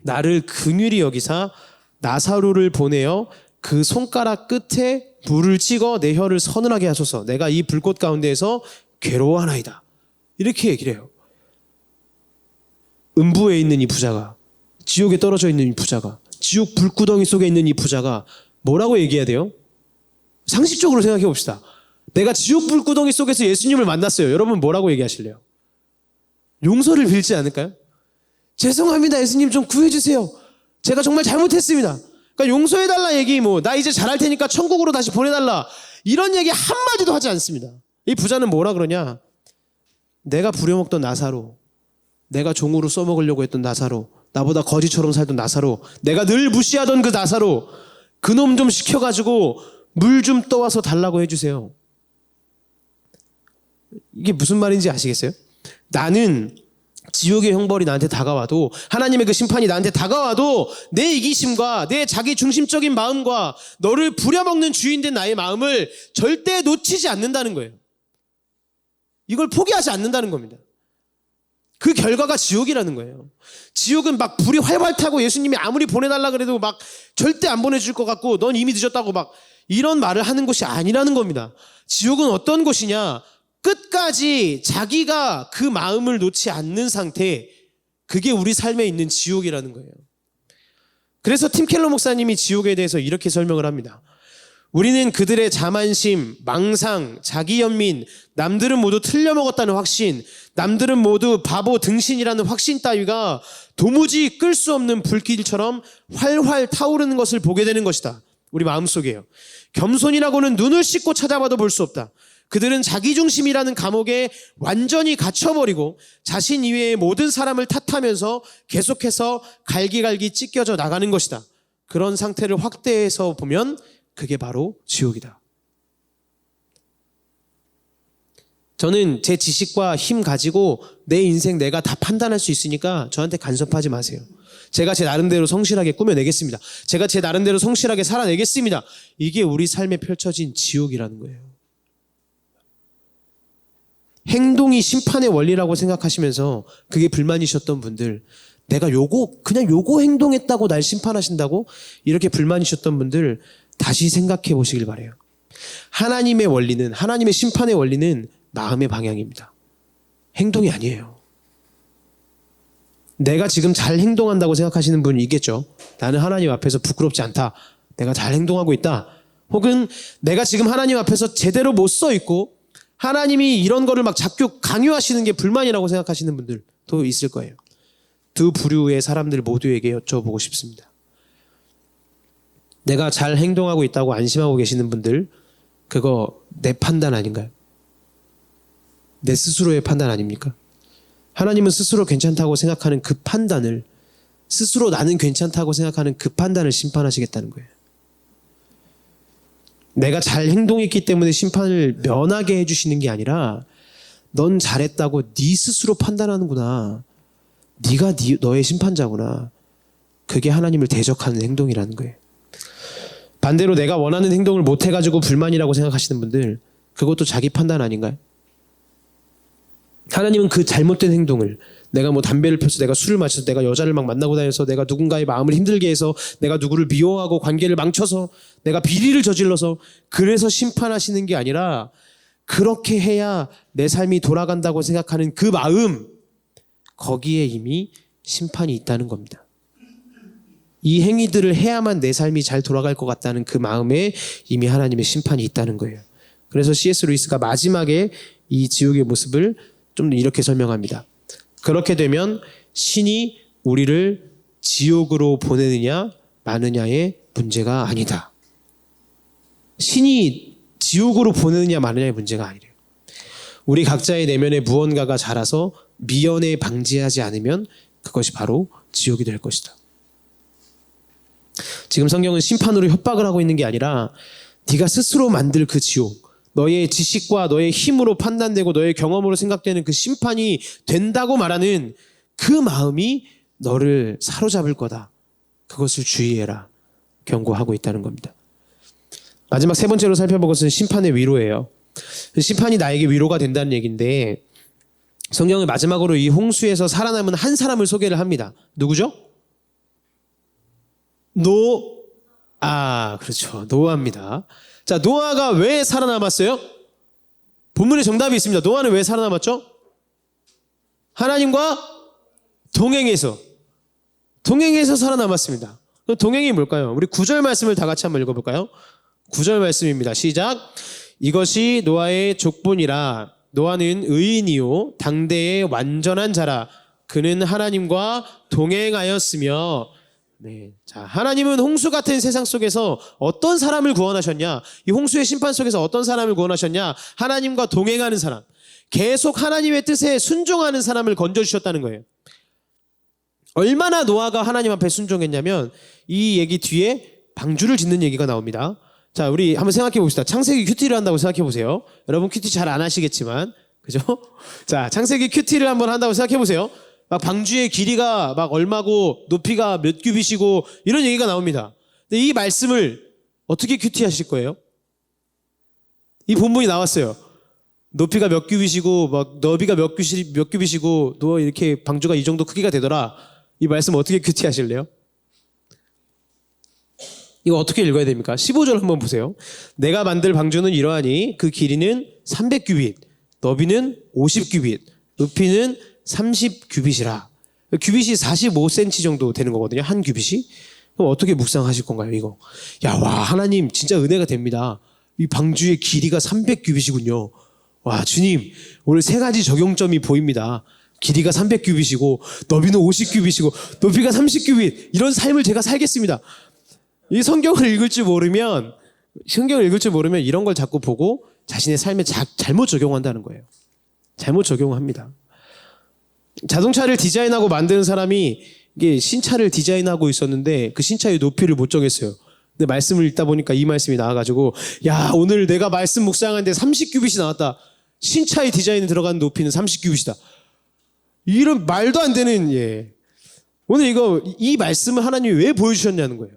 나를 긍휼히 여기사 나사로를 보내어 그 손가락 끝에 물을 찍어 내 혀를 서늘하게 하소서. 내가 이 불꽃 가운데에서 괴로워하나이다. 이렇게 얘기를 해요. 음부에 있는 이 부자가, 지옥에 떨어져 있는 이 부자가, 지옥 불구덩이 속에 있는 이 부자가 뭐라고 얘기해야 돼요? 상식적으로 생각해 봅시다. 내가 지옥 불구덩이 속에서 예수님을 만났어요. 여러분 뭐라고 얘기하실래요? 용서를 빌지 않을까요? 죄송합니다. 예수님 좀 구해주세요. 제가 정말 잘못했습니다. 그러니까 용서해달라 얘기, 나 이제 잘할 테니까 천국으로 다시 보내달라, 이런 얘기 한마디도 하지 않습니다. 이 부자는 뭐라 그러냐? 내가 부려먹던 나사로, 내가 종으로 써먹으려고 했던 나사로, 나보다 거지처럼 살던 나사로, 내가 늘 무시하던 그 나사로, 그놈 좀 시켜가지고 물 좀 떠와서 달라고 해주세요. 이게 무슨 말인지 아시겠어요? 나는 지옥의 형벌이 나한테 다가와도, 하나님의 그 심판이 나한테 다가와도 내 이기심과 내 자기 중심적인 마음과 너를 부려먹는 주인된 나의 마음을 절대 놓치지 않는다는 거예요. 이걸 포기하지 않는다는 겁니다. 그 결과가 지옥이라는 거예요. 지옥은 막 불이 활활 타고 예수님이 아무리 보내달라 그래도 막 절대 안 보내줄 것 같고 넌 이미 늦었다고 막 이런 말을 하는 곳이 아니라는 겁니다. 지옥은 어떤 곳이냐? 끝까지 자기가 그 마음을 놓지 않는 상태, 그게 우리 삶에 있는 지옥이라는 거예요. 그래서 팀 켈러 목사님이 지옥에 대해서 이렇게 설명을 합니다. 우리는 그들의 자만심, 망상, 자기연민, 남들은 모두 틀려먹었다는 확신, 남들은 모두 바보 등신이라는 확신 따위가 도무지 끌 수 없는 불길처럼 활활 타오르는 것을 보게 되는 것이다. 우리 마음속에요. 겸손이라고는 눈을 씻고 찾아봐도 볼 수 없다. 그들은 자기중심이라는 감옥에 완전히 갇혀버리고 자신 이외의 모든 사람을 탓하면서 계속해서 갈기갈기 찢겨져 나가는 것이다. 그런 상태를 확대해서 보면 그게 바로 지옥이다. 저는 제 지식과 힘 가지고 내 인생 내가 다 판단할 수 있으니까 저한테 간섭하지 마세요. 제가 제 나름대로 성실하게 꾸며내겠습니다. 제가 제 나름대로 성실하게 살아내겠습니다. 이게 우리 삶에 펼쳐진 지옥이라는 거예요. 행동이 심판의 원리라고 생각하시면서 그게 불만이셨던 분들, 내가 그냥 요거 행동했다고 날 심판하신다고 이렇게 불만이셨던 분들 다시 생각해 보시길 바라요. 하나님의 원리는, 하나님의 심판의 원리는 마음의 방향입니다. 행동이 아니에요. 내가 지금 잘 행동한다고 생각하시는 분이 있겠죠. 나는 하나님 앞에서 부끄럽지 않다. 내가 잘 행동하고 있다. 혹은 내가 지금 하나님 앞에서 제대로 못 서 있고 하나님이 이런 거를 막 자꾸 강요하시는 게 불만이라고 생각하시는 분들도 있을 거예요. 두 부류의 사람들 모두에게 여쭤보고 싶습니다. 내가 잘 행동하고 있다고 안심하고 계시는 분들, 그거 내 판단 아닌가요? 내 스스로의 판단 아닙니까? 하나님은 스스로 괜찮다고 생각하는 그 판단을, 스스로 나는 괜찮다고 생각하는 그 판단을 심판하시겠다는 거예요. 내가 잘 행동했기 때문에 심판을 면하게 해주시는 게 아니라 넌 잘했다고 네 스스로 판단하는구나. 네가 너의 심판자구나. 그게 하나님을 대적하는 행동이라는 거예요. 반대로 내가 원하는 행동을 못 해가지고 불만이라고 생각하시는 분들, 그것도 자기 판단 아닌가요? 하나님은 그 잘못된 행동을, 내가 담배를 펴서, 내가 술을 마셔서, 내가 여자를 막 만나고 다녀서, 내가 누군가의 마음을 힘들게 해서, 내가 누구를 미워하고 관계를 망쳐서, 내가 비리를 저질러서, 그래서 심판하시는 게 아니라 그렇게 해야 내 삶이 돌아간다고 생각하는 그 마음, 거기에 이미 심판이 있다는 겁니다. 이 행위들을 해야만 내 삶이 잘 돌아갈 것 같다는 그 마음에 이미 하나님의 심판이 있다는 거예요. 그래서 C.S. 루이스가 마지막에 이 지옥의 모습을 좀 이렇게 설명합니다. 그렇게 되면 신이 우리를 지옥으로 보내느냐 마느냐의 문제가 아니다. 신이 지옥으로 보내느냐 마느냐의 문제가 아니래요. 우리 각자의 내면에 무언가가 자라서 미연에 방지하지 않으면 그것이 바로 지옥이 될 것이다. 지금 성경은 심판으로 협박을 하고 있는 게 아니라 네가 스스로 만들 그 지옥, 너의 지식과 너의 힘으로 판단되고 너의 경험으로 생각되는 그 심판이 된다고 말하는 그 마음이 너를 사로잡을 거다. 그것을 주의해라. 경고하고 있다는 겁니다. 마지막 세 번째로 살펴볼 것은 심판의 위로예요. 심판이 나에게 위로가 된다는 얘기인데, 성경은 마지막으로 이 홍수에서 살아남은 한 사람을 소개를 합니다. 누구죠? 그렇죠. 노아입니다. 자, 노아가 왜 살아남았어요? 본문에 정답이 있습니다. 노아는 왜 살아남았죠? 하나님과 동행해서 살아남았습니다. 그럼 동행이 뭘까요? 우리 9절 말씀을 다 같이 한번 읽어볼까요? 9절 말씀입니다. 시작. 이것이 노아의 족본이라. 노아는 의인이요 당대의 완전한 자라. 그는 하나님과 동행하였으며. 네. 자, 하나님은 홍수 같은 세상 속에서 어떤 사람을 구원하셨냐? 이 홍수의 심판 속에서 어떤 사람을 구원하셨냐? 하나님과 동행하는 사람. 계속 하나님의 뜻에 순종하는 사람을 건져주셨다는 거예요. 얼마나 노아가 하나님 앞에 순종했냐면 이 얘기 뒤에 방주를 짓는 얘기가 나옵니다. 자, 우리 한번 생각해 봅시다. 창세기 큐티를 한다고 생각해 보세요. 여러분 큐티 잘 안 하시겠지만, 그죠? 자, 창세기 큐티를 한번 한다고 생각해 보세요. 막 방주의 길이가 막 얼마고 높이가 몇 규빗이고 이런 얘기가 나옵니다. 근데 이 말씀을 어떻게 큐티하실 거예요? 이 본문이 나왔어요. 높이가 몇 규빗이고 막 너비가 몇 규빗이고 너 이렇게 방주가 이 정도 크기가 되더라. 이 말씀 어떻게 큐티하실래요? 이거 어떻게 읽어야 됩니까? 15절 한번 보세요. 내가 만들 방주는 이러하니 그 길이는 300규빗, 너비는 50규빗, 높이는 30규빗이라. 규빗이 45cm 정도 되는 거거든요. 한 규빗이. 그럼 어떻게 묵상하실 건가요, 이거? 야, 와, 하나님 진짜 은혜가 됩니다. 이 방주의 길이가 300규빗이군요. 와, 주님, 오늘 세 가지 적용점이 보입니다. 길이가 300규빗이고, 너비는 50규빗이고, 높이가 30규빗. 이런 삶을 제가 살겠습니다. 이 성경을 읽을 줄 모르면 이런 걸 자꾸 보고 자신의 삶에 잘못 적용한다는 거예요. 잘못 적용합니다. 자동차를 디자인하고 만드는 사람이 이게 신차를 디자인하고 있었는데 그 신차의 높이를 못 정했어요. 근데 말씀을 읽다 보니까 이 말씀이 나와가지고, 야, 오늘 내가 말씀 묵상하는데 30규빗이 나왔다. 신차의 디자인에 들어가는 높이는 30규빗이다. 이런 말도 안 되는, 오늘 이 말씀을 하나님이 왜 보여주셨냐는 거예요.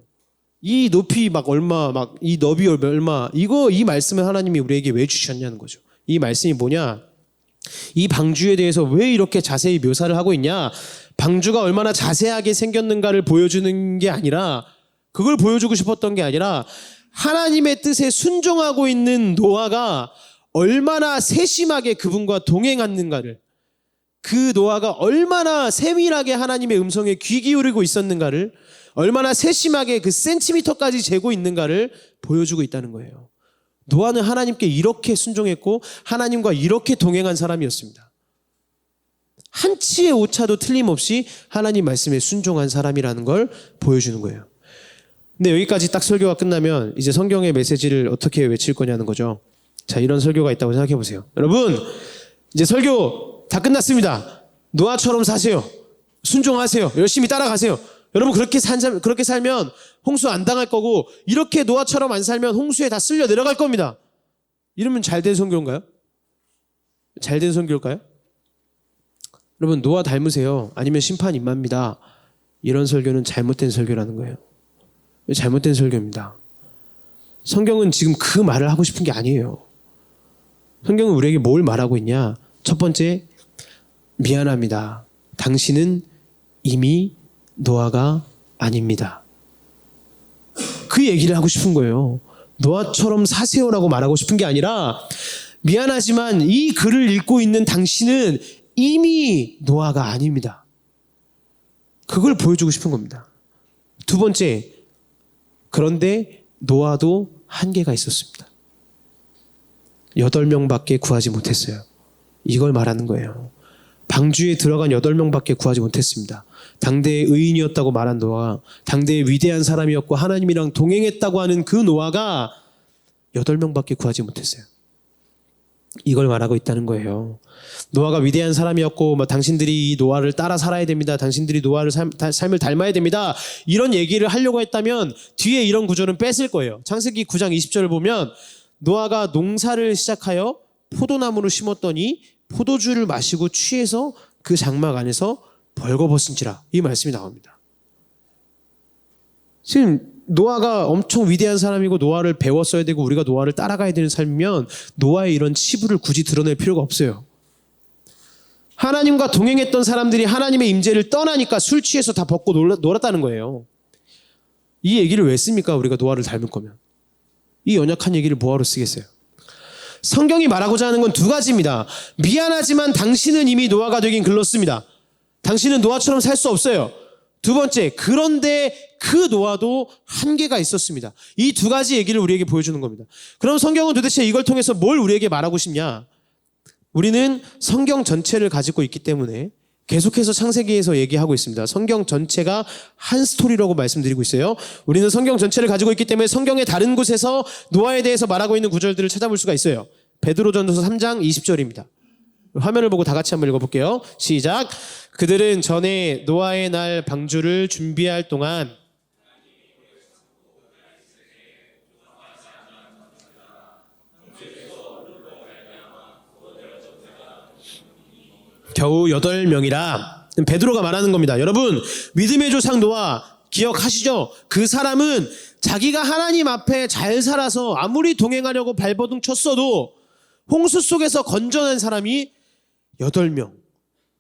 이 높이 막 얼마, 막 이 너비 얼마, 이 말씀을 하나님이 우리에게 왜 주셨냐는 거죠. 이 말씀이 뭐냐? 이 방주에 대해서 왜 이렇게 자세히 묘사를 하고 있냐? 방주가 얼마나 자세하게 생겼는가를 보여주는 게 아니라, 그걸 보여주고 싶었던 게 아니라, 하나님의 뜻에 순종하고 있는 노아가 얼마나 세심하게 그분과 동행했는가를, 그 노아가 얼마나 세밀하게 하나님의 음성에 귀 기울이고 있었는가를, 얼마나 세심하게 그 센티미터까지 재고 있는가를 보여주고 있다는 거예요. 노아는 하나님께 이렇게 순종했고 하나님과 이렇게 동행한 사람이었습니다. 한치의 오차도 틀림없이 하나님 말씀에 순종한 사람이라는 걸 보여주는 거예요. 근데 여기까지 딱 설교가 끝나면 이제 성경의 메시지를 어떻게 외칠 거냐는 거죠. 자, 이런 설교가 있다고 생각해 보세요. 여러분, 이제 설교 다 끝났습니다. 노아처럼 사세요. 순종하세요. 열심히 따라가세요. 여러분, 그렇게 살면 홍수 안 당할 거고, 이렇게 노아처럼 안 살면 홍수에 다 쓸려 내려갈 겁니다. 이러면 잘된 선교인가요? 잘된 선교일까요? 여러분, 노아 닮으세요. 아니면 심판 임합니다. 이런 설교는 잘못된 설교라는 거예요. 잘못된 설교입니다. 성경은 지금 그 말을 하고 싶은 게 아니에요. 성경은 우리에게 뭘 말하고 있냐? 첫 번째, 미안합니다. 당신은 이미 노아가 아닙니다. 그 얘기를 하고 싶은 거예요. 노아처럼 사세요라고 말하고 싶은 게 아니라, 미안하지만 이 글을 읽고 있는 당신은 이미 노아가 아닙니다. 그걸 보여주고 싶은 겁니다. 두 번째, 그런데 노아도 한계가 있었습니다. 8명밖에 구하지 못했어요. 이걸 말하는 거예요. 방주에 들어간 8명밖에 구하지 못했습니다. 당대의 의인이었다고 말한 노아, 당대의 위대한 사람이었고 하나님이랑 동행했다고 하는 그 노아가 8명밖에 구하지 못했어요. 이걸 말하고 있다는 거예요. 노아가 위대한 사람이었고 당신들이 이 노아를 따라 살아야 됩니다. 당신들이 노아를 삶을 닮아야 됩니다. 이런 얘기를 하려고 했다면 뒤에 이런 구절은 뺐을 거예요. 창세기 9장 20절을 보면 노아가 농사를 시작하여 포도나무를 심었더니 포도주를 마시고 취해서 그 장막 안에서 벌거벗은지라, 이 말씀이 나옵니다. 지금 노아가 엄청 위대한 사람이고 노아를 배웠어야 되고 우리가 노아를 따라가야 되는 삶이면 노아의 이런 치부를 굳이 드러낼 필요가 없어요. 하나님과 동행했던 사람들이 하나님의 임재를 떠나니까 술 취해서 다 벗고 놀았다는 거예요. 이 얘기를 왜 씁니까? 우리가 노아를 닮을 거면. 이 연약한 얘기를 뭐하러 쓰겠어요? 성경이 말하고자 하는 건 두 가지입니다. 미안하지만 당신은 이미 노아가 되긴 글렀습니다. 당신은 노아처럼 살 수 없어요. 두 번째, 그런데 그 노아도 한계가 있었습니다. 이 두 가지 얘기를 우리에게 보여주는 겁니다. 그럼 성경은 도대체 이걸 통해서 뭘 우리에게 말하고 싶냐? 우리는 성경 전체를 가지고 있기 때문에 계속해서 창세기에서 얘기하고 있습니다. 성경 전체가 한 스토리라고 말씀드리고 있어요. 우리는 성경 전체를 가지고 있기 때문에 성경의 다른 곳에서 노아에 대해서 말하고 있는 구절들을 찾아볼 수가 있어요. 베드로전서 3장 20절입니다. 화면을 보고 다 같이 한번 읽어볼게요. 시작. 그들은 전에 노아의 날 방주를 준비할 동안 겨우 8명이라 베드로가 말하는 겁니다. 여러분, 믿음의 조상 노아 기억하시죠? 그 사람은 자기가 하나님 앞에 잘 살아서 아무리 동행하려고 발버둥 쳤어도 홍수 속에서 건져낸 사람이 8명.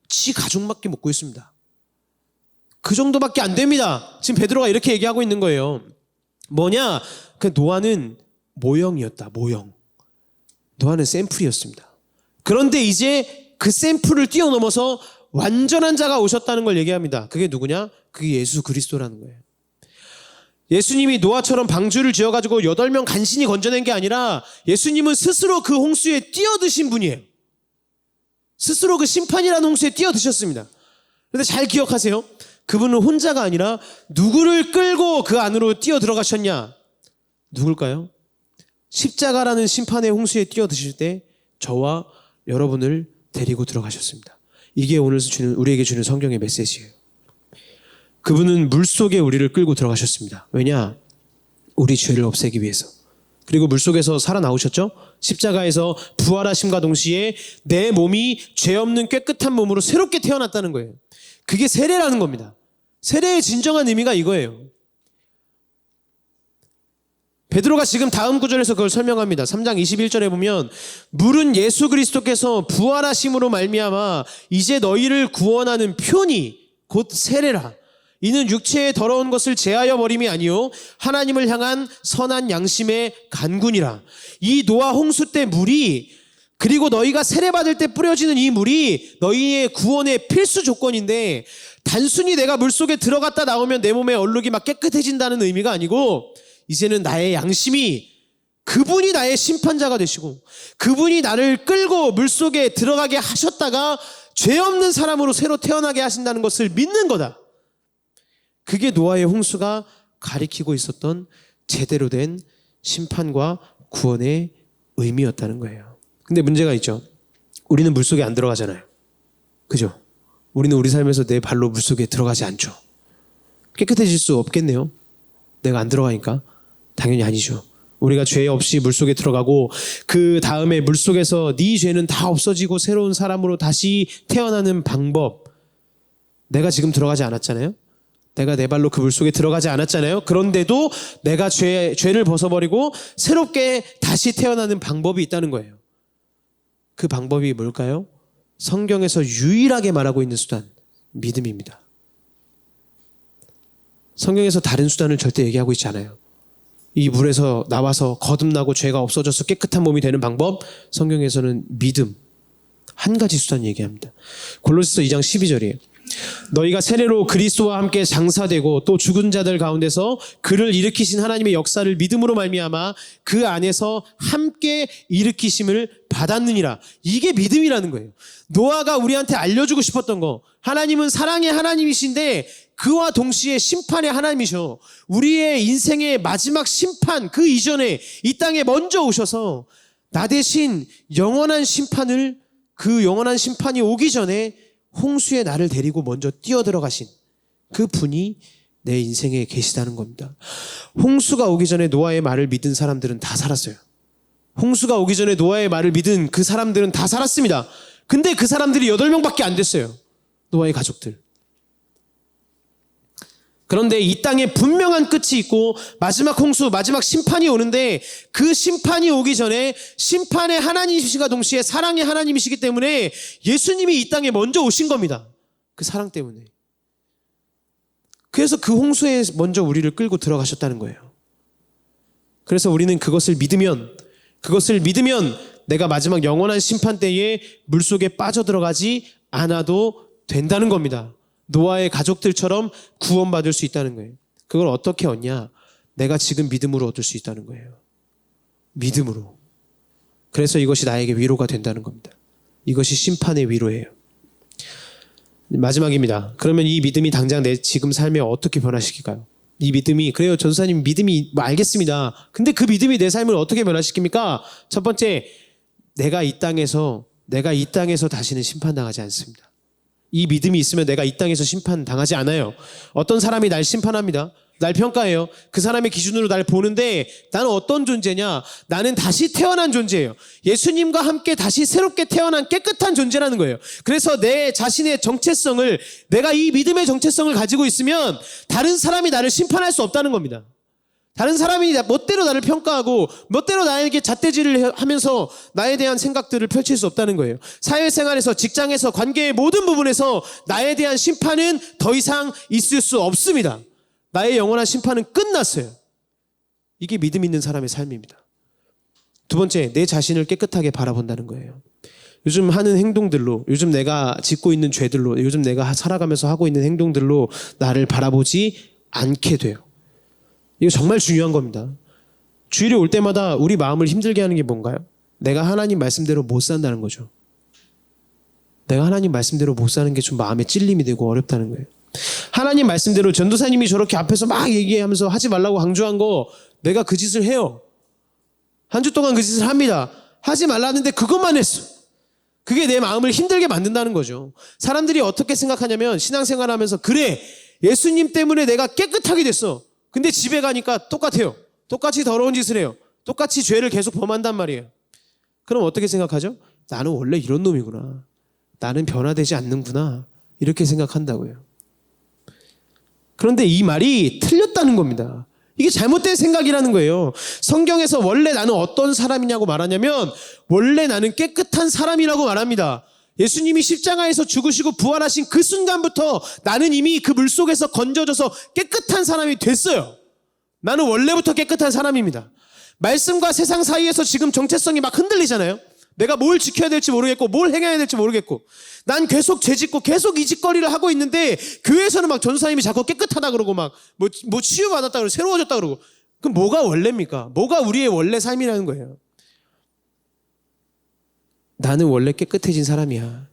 지 가족밖에 못 구했습니다. 그 정도밖에 안 됩니다. 지금 베드로가 이렇게 얘기하고 있는 거예요. 뭐냐? 그 노아는 모형이었다. 모형. 노아는 샘플이었습니다. 그런데 이제 그 샘플을 뛰어넘어서 완전한 자가 오셨다는 걸 얘기합니다. 그게 누구냐? 그게 예수 그리스도라는 거예요. 예수님이 노아처럼 방주를 지어가지고 8명 간신히 건져낸 게 아니라 예수님은 스스로 그 홍수에 뛰어드신 분이에요. 스스로 그 심판이라는 홍수에 뛰어드셨습니다. 그런데 잘 기억하세요. 그분은 혼자가 아니라 누구를 끌고 그 안으로 뛰어 들어가셨냐? 누굴까요? 십자가라는 심판의 홍수에 뛰어드실 때 저와 여러분을 데리고 들어가셨습니다. 이게 오늘 우리에게 주는 성경의 메시지예요. 그분은 물속에 우리를 끌고 들어가셨습니다. 왜냐? 우리 죄를 없애기 위해서. 그리고 물속에서 살아나오셨죠? 십자가에서 부활하심과 동시에 내 몸이 죄 없는 깨끗한 몸으로 새롭게 태어났다는 거예요. 그게 세례라는 겁니다. 세례의 진정한 의미가 이거예요. 베드로가 지금 다음 구절에서 그걸 설명합니다. 3장 21절에 보면 물은 예수 그리스도께서 부활하심으로 말미암아 이제 너희를 구원하는 표니 곧 세례라. 이는 육체의 더러운 것을 제하여 버림이 아니요 하나님을 향한 선한 양심의 간군이라. 이 노아 홍수 때 물이 그리고 너희가 세례받을 때 뿌려지는 이 물이 너희의 구원의 필수 조건인데 단순히 내가 물속에 들어갔다 나오면 내 몸의 얼룩이 막 깨끗해진다는 의미가 아니고 이제는 나의 양심이 그분이 나의 심판자가 되시고 그분이 나를 끌고 물속에 들어가게 하셨다가 죄 없는 사람으로 새로 태어나게 하신다는 것을 믿는 거다. 그게 노아의 홍수가 가리키고 있었던 제대로 된 심판과 구원의 의미였다는 거예요. 근데 문제가 있죠. 우리는 물속에 안 들어가잖아요. 그죠? 우리는 우리 삶에서 내 발로 물속에 들어가지 않죠. 깨끗해질 수 없겠네요. 내가 안 들어가니까. 당연히 아니죠. 우리가 죄 없이 물속에 들어가고 그 다음에 물속에서 네 죄는 다 없어지고 새로운 사람으로 다시 태어나는 방법. 내가 지금 들어가지 않았잖아요. 내가 내 발로 그 물속에 들어가지 않았잖아요. 그런데도 내가 죄를 벗어버리고 새롭게 다시 태어나는 방법이 있다는 거예요. 그 방법이 뭘까요? 성경에서 유일하게 말하고 있는 수단, 믿음입니다. 성경에서 다른 수단을 절대 얘기하고 있지 않아요. 이 물에서 나와서 거듭나고 죄가 없어져서 깨끗한 몸이 되는 방법, 성경에서는 믿음, 한 가지 수단 얘기합니다. 골로새서 2장 12절이에요. 너희가 세례로 그리스도와 함께 장사되고 또 죽은 자들 가운데서 그를 일으키신 하나님의 역사를 믿음으로 말미암아 그 안에서 함께 일으키심을 받았느니라. 이게 믿음이라는 거예요. 노아가 우리한테 알려주고 싶었던 거. 하나님은 사랑의 하나님이신데 그와 동시에 심판의 하나님이셔. 우리의 인생의 마지막 심판 그 이전에 이 땅에 먼저 오셔서 나 대신 영원한 심판을 그 영원한 심판이 오기 전에 홍수에 나를 데리고 먼저 뛰어들어가신 그 분이 내 인생에 계시다는 겁니다. 홍수가 오기 전에 노아의 말을 믿은 사람들은 다 살았어요. 홍수가 오기 전에 노아의 말을 믿은 그 사람들은 다 살았습니다. 근데 그 사람들이 8명밖에 안 됐어요. 노아의 가족들. 그런데 이 땅에 분명한 끝이 있고 마지막 홍수, 마지막 심판이 오는데 그 심판이 오기 전에 심판의 하나님이시가 동시에 사랑의 하나님이시기 때문에 예수님이 이 땅에 먼저 오신 겁니다. 그 사랑 때문에. 그래서 그 홍수에 먼저 우리를 끌고 들어가셨다는 거예요. 그래서 우리는 그것을 믿으면 내가 마지막 영원한 심판 때에 물속에 빠져들어가지 않아도 된다는 겁니다. 노아의 가족들처럼 구원받을 수 있다는 거예요. 그걸 어떻게 얻냐? 내가 지금 믿음으로 얻을 수 있다는 거예요. 믿음으로. 그래서 이것이 나에게 위로가 된다는 겁니다. 이것이 심판의 위로예요. 마지막입니다. 그러면 이 믿음이 당장 내 지금 삶에 어떻게 변화시킬까요? 이 믿음이, 그래요, 전도사님 믿음이 알겠습니다. 근데 그 믿음이 내 삶을 어떻게 변화시킵니까? 첫 번째, 내가 이 땅에서 다시는 심판당하지 않습니다. 이 믿음이 있으면 내가 이 땅에서 심판당하지 않아요. 어떤 사람이 날 심판합니다. 날 평가해요. 그 사람의 기준으로 날 보는데 나는 어떤 존재냐? 나는 다시 태어난 존재예요. 예수님과 함께 다시 새롭게 태어난 깨끗한 존재라는 거예요. 그래서 내 자신의 정체성을, 내가 이 믿음의 정체성을 가지고 있으면 다른 사람이 나를 심판할 수 없다는 겁니다. 다른 사람이 멋대로 나를 평가하고 멋대로 나에게 잣대질을 하면서 나에 대한 생각들을 펼칠 수 없다는 거예요. 사회생활에서, 직장에서, 관계의 모든 부분에서 나에 대한 심판은 더 이상 있을 수 없습니다. 나의 영원한 심판은 끝났어요. 이게 믿음 있는 사람의 삶입니다. 두 번째, 내 자신을 깨끗하게 바라본다는 거예요. 요즘 하는 행동들로, 요즘 내가 짓고 있는 죄들로, 요즘 내가 살아가면서 하고 있는 행동들로 나를 바라보지 않게 돼요. 이거 정말 중요한 겁니다. 주일에 올 때마다 우리 마음을 힘들게 하는 게 뭔가요? 내가 하나님 말씀대로 못 산다는 거죠. 내가 하나님 말씀대로 못 사는 게 좀 마음에 찔림이 되고 어렵다는 거예요. 하나님 말씀대로 전도사님이 저렇게 앞에서 막 얘기하면서 하지 말라고 강조한 거 내가 그 짓을 해요. 한 주 동안 그 짓을 합니다. 하지 말라는데 그것만 했어. 그게 내 마음을 힘들게 만든다는 거죠. 사람들이 어떻게 생각하냐면 신앙생활하면서 그래, 예수님 때문에 내가 깨끗하게 됐어. 근데 집에 가니까 똑같아요. 똑같이 더러운 짓을 해요. 똑같이 죄를 계속 범한단 말이에요. 그럼 어떻게 생각하죠? 나는 원래 이런 놈이구나. 나는 변화되지 않는구나. 이렇게 생각한다고요. 그런데 이 말이 틀렸다는 겁니다. 이게 잘못된 생각이라는 거예요. 성경에서 원래 나는 어떤 사람이냐고 말하냐면 원래 나는 깨끗한 사람이라고 말합니다. 예수님이 십자가에서 죽으시고 부활하신 그 순간부터 나는 이미 그 물속에서 건져져서 깨끗한 사람이 됐어요. 나는 원래부터 깨끗한 사람입니다. 말씀과 세상 사이에서 지금 정체성이 막 흔들리잖아요. 내가 뭘 지켜야 될지 모르겠고 뭘 행해야 될지 모르겠고 난 계속 죄짓고 계속 이 짓거리를 하고 있는데 교회에서는 막 전도사님이 자꾸 깨끗하다 그러고 막 뭐 치유받았다 그러고 새로워졌다 그러고 그럼 뭐가 원래입니까? 뭐가 우리의 원래 삶이라는 거예요. 나는 원래 깨끗해진 사람이야.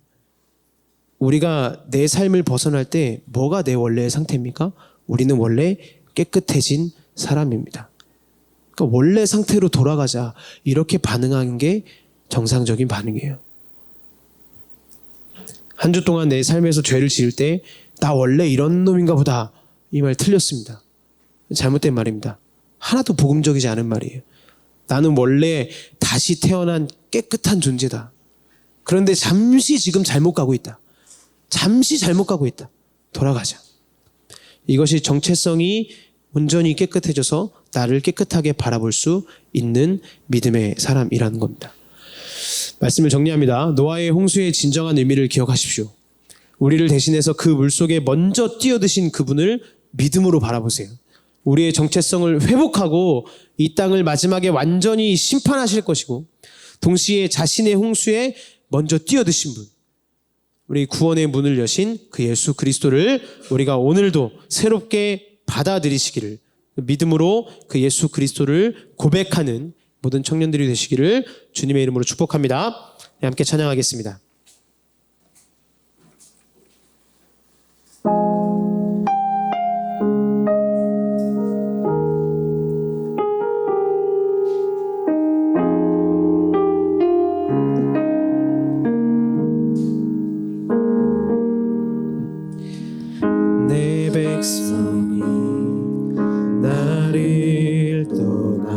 우리가 내 삶을 벗어날 때 뭐가 내 원래의 상태입니까? 우리는 원래 깨끗해진 사람입니다. 그러니까 원래 상태로 돌아가자. 이렇게 반응하는 게 정상적인 반응이에요. 한 주 동안 내 삶에서 죄를 지을 때 나 원래 이런 놈인가 보다. 이 말 틀렸습니다. 잘못된 말입니다. 하나도 복음적이지 않은 말이에요. 나는 원래 다시 태어난 깨끗한 존재다. 그런데 잠시 지금 잘못 가고 있다. 잠시 잘못 가고 있다. 돌아가자. 이것이 정체성이 온전히 깨끗해져서 나를 깨끗하게 바라볼 수 있는 믿음의 사람이라는 겁니다. 말씀을 정리합니다. 노아의 홍수의 진정한 의미를 기억하십시오. 우리를 대신해서 그 물속에 먼저 뛰어드신 그분을 믿음으로 바라보세요. 우리의 정체성을 회복하고 이 땅을 마지막에 완전히 심판하실 것이고 동시에 자신의 홍수에 먼저 뛰어드신 분, 우리 구원의 문을 여신 그 예수 그리스도를 우리가 오늘도 새롭게 받아들이시기를, 믿음으로 그 예수 그리스도를 고백하는 모든 청년들이 되시기를 주님의 이름으로 축복합니다. 함께 찬양하겠습니다. 내 백성이 나를 떠나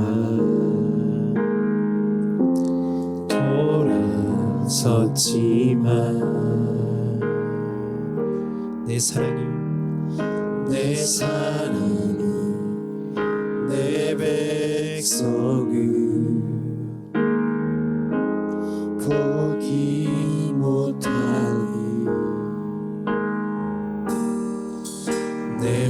돌아섰지만 내 사랑이 내 백성을 포기 못하니 내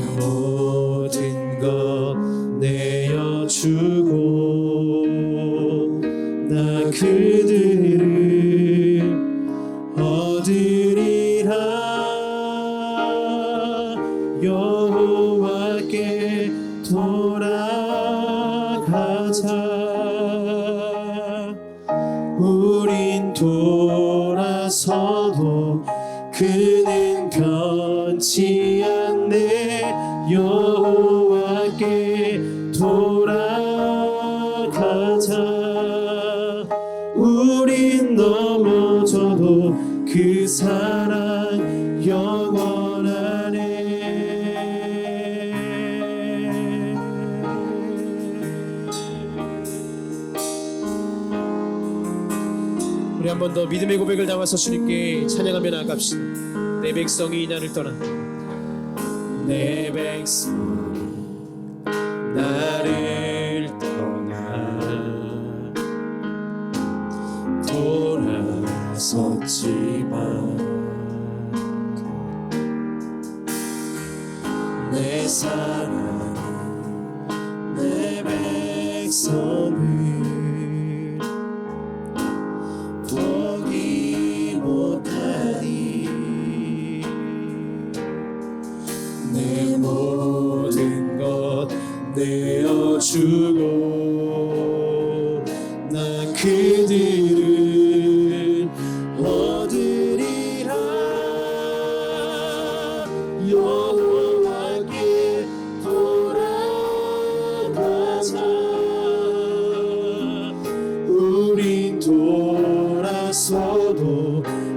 그들을 얻으리라. 여호와께 돌아가자. 우린 돌아서도 그는 변치 않네. 여호와께 돌아가자. 우린 넘어져도 그 사랑 영원하네. 우리 한 번 더 믿음의 고백을 담아서 주님께 찬양하며 나아갑시다. 내 백성이 나를 떠나, 내 백성이 나를 떠나 돌아섰지만 내 사랑 내 백성을 포기 못하니 내 모든 것 내어주고 나 그들을 얻으리라. 여호와께 돌아가자. 우린 돌아서도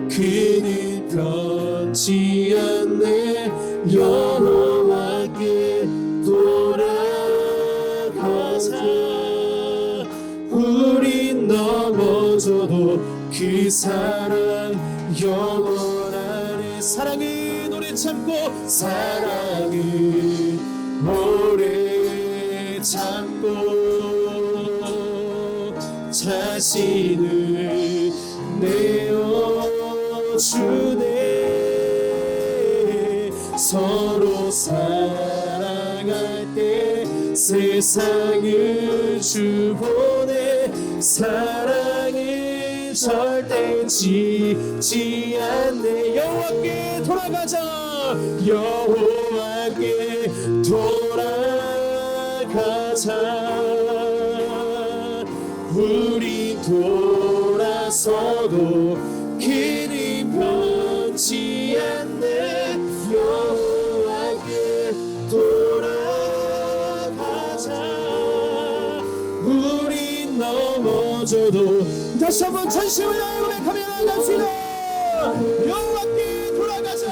그는 변치 않네. 여호와께 돌아가자. 우린 넘어져도 그 사랑 영원하네. 사랑은 오래 참고 사랑은 오래 참고 자신을 내어주네. 서로 사랑할 때 세상을 주보내. 사랑은 절대 지지 않네. 여호와께 돌아가자. 여호와께 돌아가자. 우리 돌아서도 그는 변치 않네. 여호와께 돌아가자. 우린 넘어져도 다시 한번 전심을 다해 고백하며 나갑시다. 여호와께 돌아가자.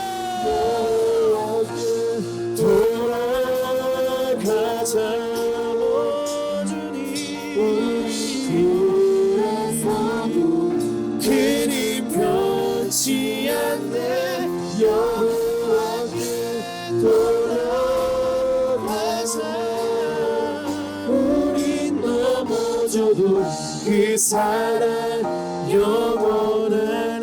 돌아가자. 그는 변치 않네. 여호와께 돌아가자. 우린 넘어져도 그 사랑 영원하네.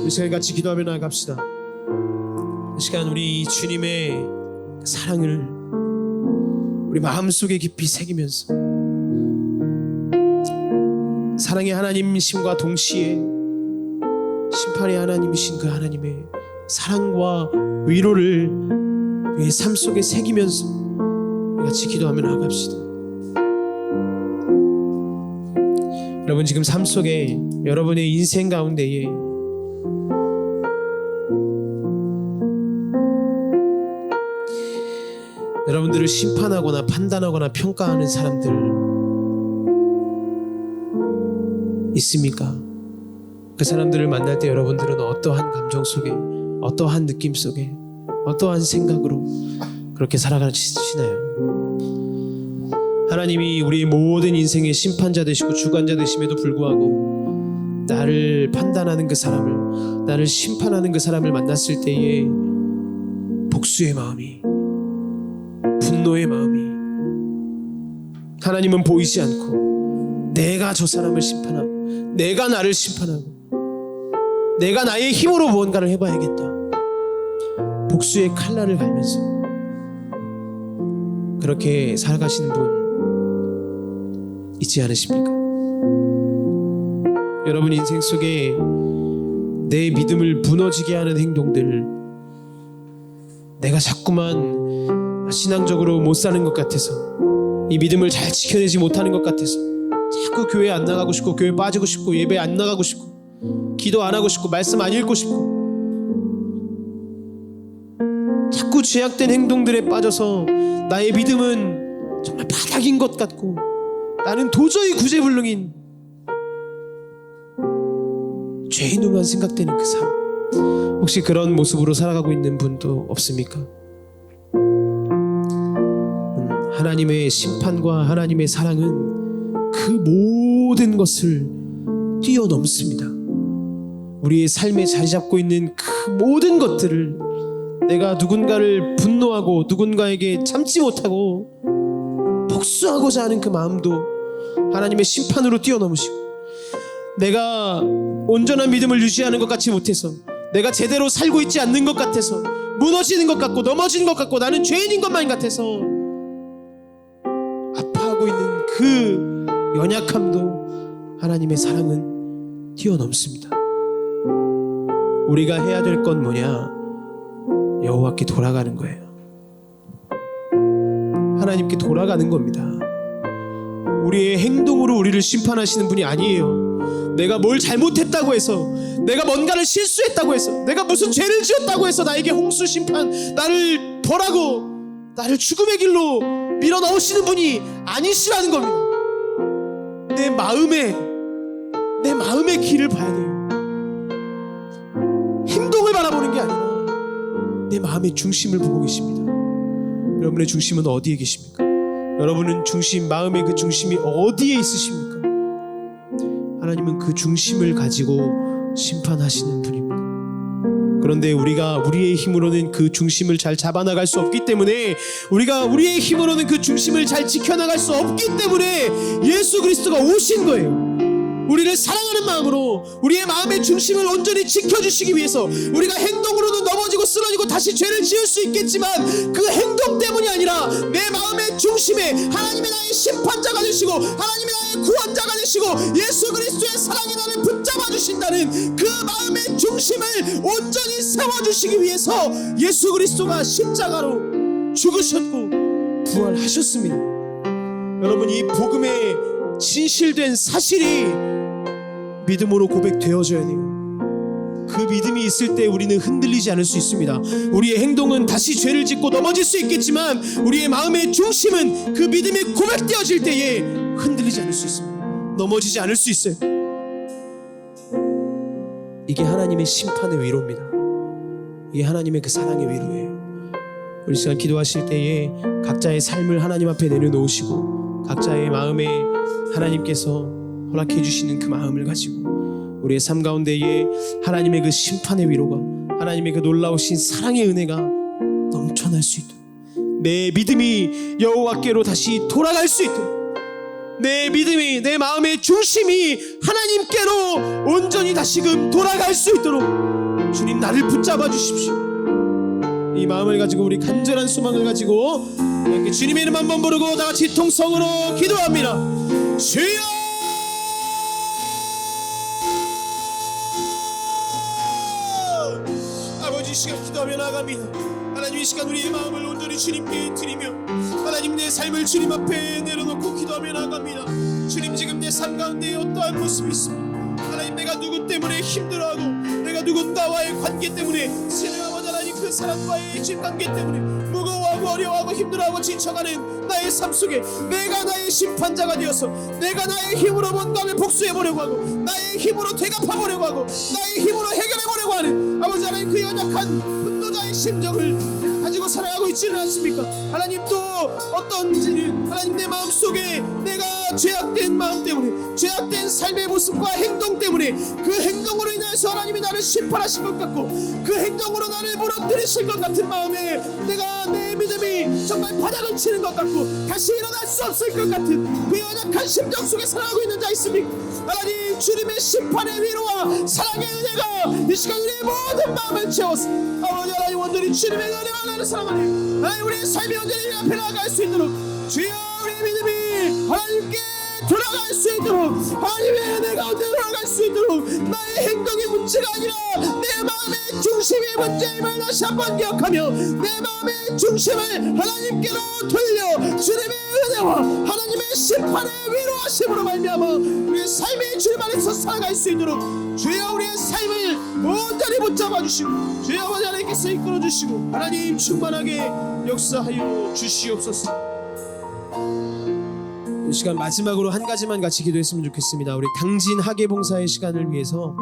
이 시간 같이 기도하며 나아갑시다. 이 시간 우리 주님의 사랑을 우리 마음속에 깊이 새기면서 사랑의 하나님이심과 동시에 심판의 하나님이신 그 하나님의 사랑과 위로를 우리의 삶 속에 새기면서 같이 기도하며 나아갑시다. 여러분, 지금 삶 속에 여러분의 인생 가운데에 여러분들을 심판하거나 판단하거나 평가하는 사람들 있습니까? 그 사람들을 만날 때 여러분들은 어떠한 감정 속에, 어떠한 느낌 속에, 어떠한 생각으로 그렇게 살아가시나요? 하나님이 우리 모든 인생의 심판자 되시고 주관자 되심에도 불구하고 나를 판단하는 그 사람을, 나를 심판하는 그 사람을 만났을 때에 복수의 마음이, 분노의 마음이, 하나님은 보이지 않고 내가 저 사람을 심판하고 내가 나를 심판하고 내가 나의 힘으로 무언가를 해봐야겠다, 복수의 칼날을 갈면서 그렇게 살아가시는 분 있지 않으십니까? 여러분 인생 속에 내 믿음을 무너지게 하는 행동들, 내가 자꾸만 신앙적으로 못 사는 것 같아서, 이 믿음을 잘 지켜내지 못하는 것 같아서 자꾸 교회 안 나가고 싶고, 교회 빠지고 싶고, 예배 안 나가고 싶고, 기도 안 하고 싶고, 말씀 안 읽고 싶고, 자꾸 죄악된 행동들에 빠져서 나의 믿음은 정말 바닥인 것 같고, 나는 도저히 구제불능인 죄인으로만 생각되는 그 삶, 혹시 그런 모습으로 살아가고 있는 분도 없습니까? 하나님의 심판과 하나님의 사랑은 그 모든 것을 뛰어넘습니다. 우리의 삶에 자리 잡고 있는 그 모든 것들을, 내가 누군가를 분노하고 누군가에게 참지 못하고 복수하고자 하는 그 마음도 하나님의 심판으로 뛰어넘으시고, 내가 온전한 믿음을 유지하는 것 같이 못해서, 내가 제대로 살고 있지 않는 것 같아서, 무너지는 것 같고 넘어지는 것 같고, 나는 죄인인 것만 같아서 아파하고 있는 그 연약함도 하나님의 사랑은 뛰어넘습니다. 우리가 해야 될 건 뭐냐? 여호와께 돌아가는 거예요. 하나님께 돌아가는 겁니다. 우리의 행동으로 우리를 심판하시는 분이 아니에요. 내가 뭘 잘못했다고 해서, 내가 뭔가를 실수했다고 해서, 내가 무슨 죄를 지었다고 해서 나에게 홍수 심판, 나를 벌하고 나를 죽음의 길로 밀어넣으시는 분이 아니시라는 겁니다. 내 마음의 길을 봐야 돼요. 행동을 바라보는 게 아니라 내 마음의 중심을 보고 계십니다. 여러분의 중심은 어디에 계십니까? 여러분은 마음의 그 중심이 어디에 있으십니까? 하나님은 그 중심을 가지고 심판하시는 분입니다. 그런데 우리가 우리의 힘으로는 그 중심을 잘 잡아나갈 수 없기 때문에, 우리가 우리의 힘으로는 그 중심을 잘 지켜나갈 수 없기 때문에 예수 그리스도가 오신 거예요. 우리를 사랑하는 마음으로 우리의 마음의 중심을 온전히 지켜주시기 위해서, 우리가 행동으로는 넘어지고 쓰러지고 다시 죄를 지을 수 있겠지만 그 행동 때문이 아니라 내 마음의 중심에 하나님이 나의 심판자가 되시고, 하나님이 나의 구원자가 되시고, 예수 그리스도의 사랑이 나를 붙잡아 주신다는 그 마음의 중심을 온전히 세워주시기 위해서 예수 그리스도가 십자가로 죽으셨고 부활하셨습니다. 여러분, 이 복음의 진실된 사실이 믿음으로 고백되어져야 돼요. 그 믿음이 있을 때 우리는 흔들리지 않을 수 있습니다. 우리의 행동은 다시 죄를 짓고 넘어질 수 있겠지만, 우리의 마음의 중심은 그 믿음이 고백되어질 때에 흔들리지 않을 수 있습니다. 넘어지지 않을 수 있어요. 이게 하나님의 심판의 위로입니다. 이게 하나님의 그 사랑의 위로예요. 우리 시간 기도하실 때에 각자의 삶을 하나님 앞에 내려놓으시고, 각자의 마음에 하나님께서 허락해 주시는 그 마음을 가지고 우리의 삶 가운데에 하나님의 그 심판의 위로가, 하나님의 그 놀라우신 사랑의 은혜가 넘쳐날 수 있도록, 내 믿음이 여호와께로 다시 돌아갈 수 있도록, 내 믿음이, 내 마음의 중심이 하나님께로 온전히 다시금 돌아갈 수 있도록 주님 나를 붙잡아 주십시오. 이 마음을 가지고, 우리 간절한 소망을 가지고 주님의 이름 한번 부르고 다 같이 통성으로 기도합니다. 주여! 아버지, 이 시간 기도하며 나아갑니다. 하나님, 이 시간 우리의 마음을 온전히 주님께 드리며, 하나님 내 삶을 주님 앞에 내려놓고 기도하며 나아갑니다. 주님, 지금 내 삶 가운데 어떠한 모습이 있습니까? 하나님, 내가 누구 때문에 힘들어하고, 내가 누군가와의 관계 때문에, 하나님 그 사람과의 관계 때문에 무거워하고 어려워하고 힘들어하고 지쳐가는 나의 삶 속에, 내가 나의 심판자가 되어서 내가 나의 힘으로 뭔가를 복수해보려고 하고, 나의 힘으로 대갚아보려고 하고, 나의 힘으로 해결해보려고 하는 아버지 하나님, 그 연약한 분노자의 심정을 가지고 살아가고 있지는 않습니까? 하나님, 또 어떤지는 하나님 내 마음속에 내가 죄악된 마음 때문에, 죄악된 삶의 모습과 행동 때문에, 그 행동으로 인해서 하나님이 나를 심판하신 것 같고, 그 행동으로 나를 무너뜨리실 것 같은 마음에 내가 내 믿음이 정말 바닥을 치는 것 같고 다시 일어날 수 없을 것 같은 그 연약한 심정 속에 살아가고 있는 자 있습니까? 하나님, 주님의 심판의 위로와 사랑의 은혜가 이 시간 우리의 모든 마음을 채워서 아버지 하나님, 온전히 주님의 은혜와 나를 사랑하는 하나님, 우리의 삶이 온전히 앞에 나아갈 수 있도록 주여, 우리의 믿음이 하나님께 돌아갈 수 있도록, 하나님의 은혜 가운데 돌아갈 수 있도록 나의 행동이 문제가 아니라 내 마음의 중심이 문제임을 다시 한번 기억하며 내 마음의 중심을 하나님께로 돌려 주님의 은혜와 하나님의 심판의 위로하심으로 말미암아 우리의 삶이 주님 안에서 살아갈 수 있도록 주여 우리의 삶을 온전히 붙잡아 주시고 주여 아버지 하나님께서 이끌어 주시고 하나님 충만하게 역사하여 주시옵소서. 이 시간 마지막으로 한 가지만 같이 기도했으면 좋겠습니다. 우리 당진 학예봉사의 시간을 위해서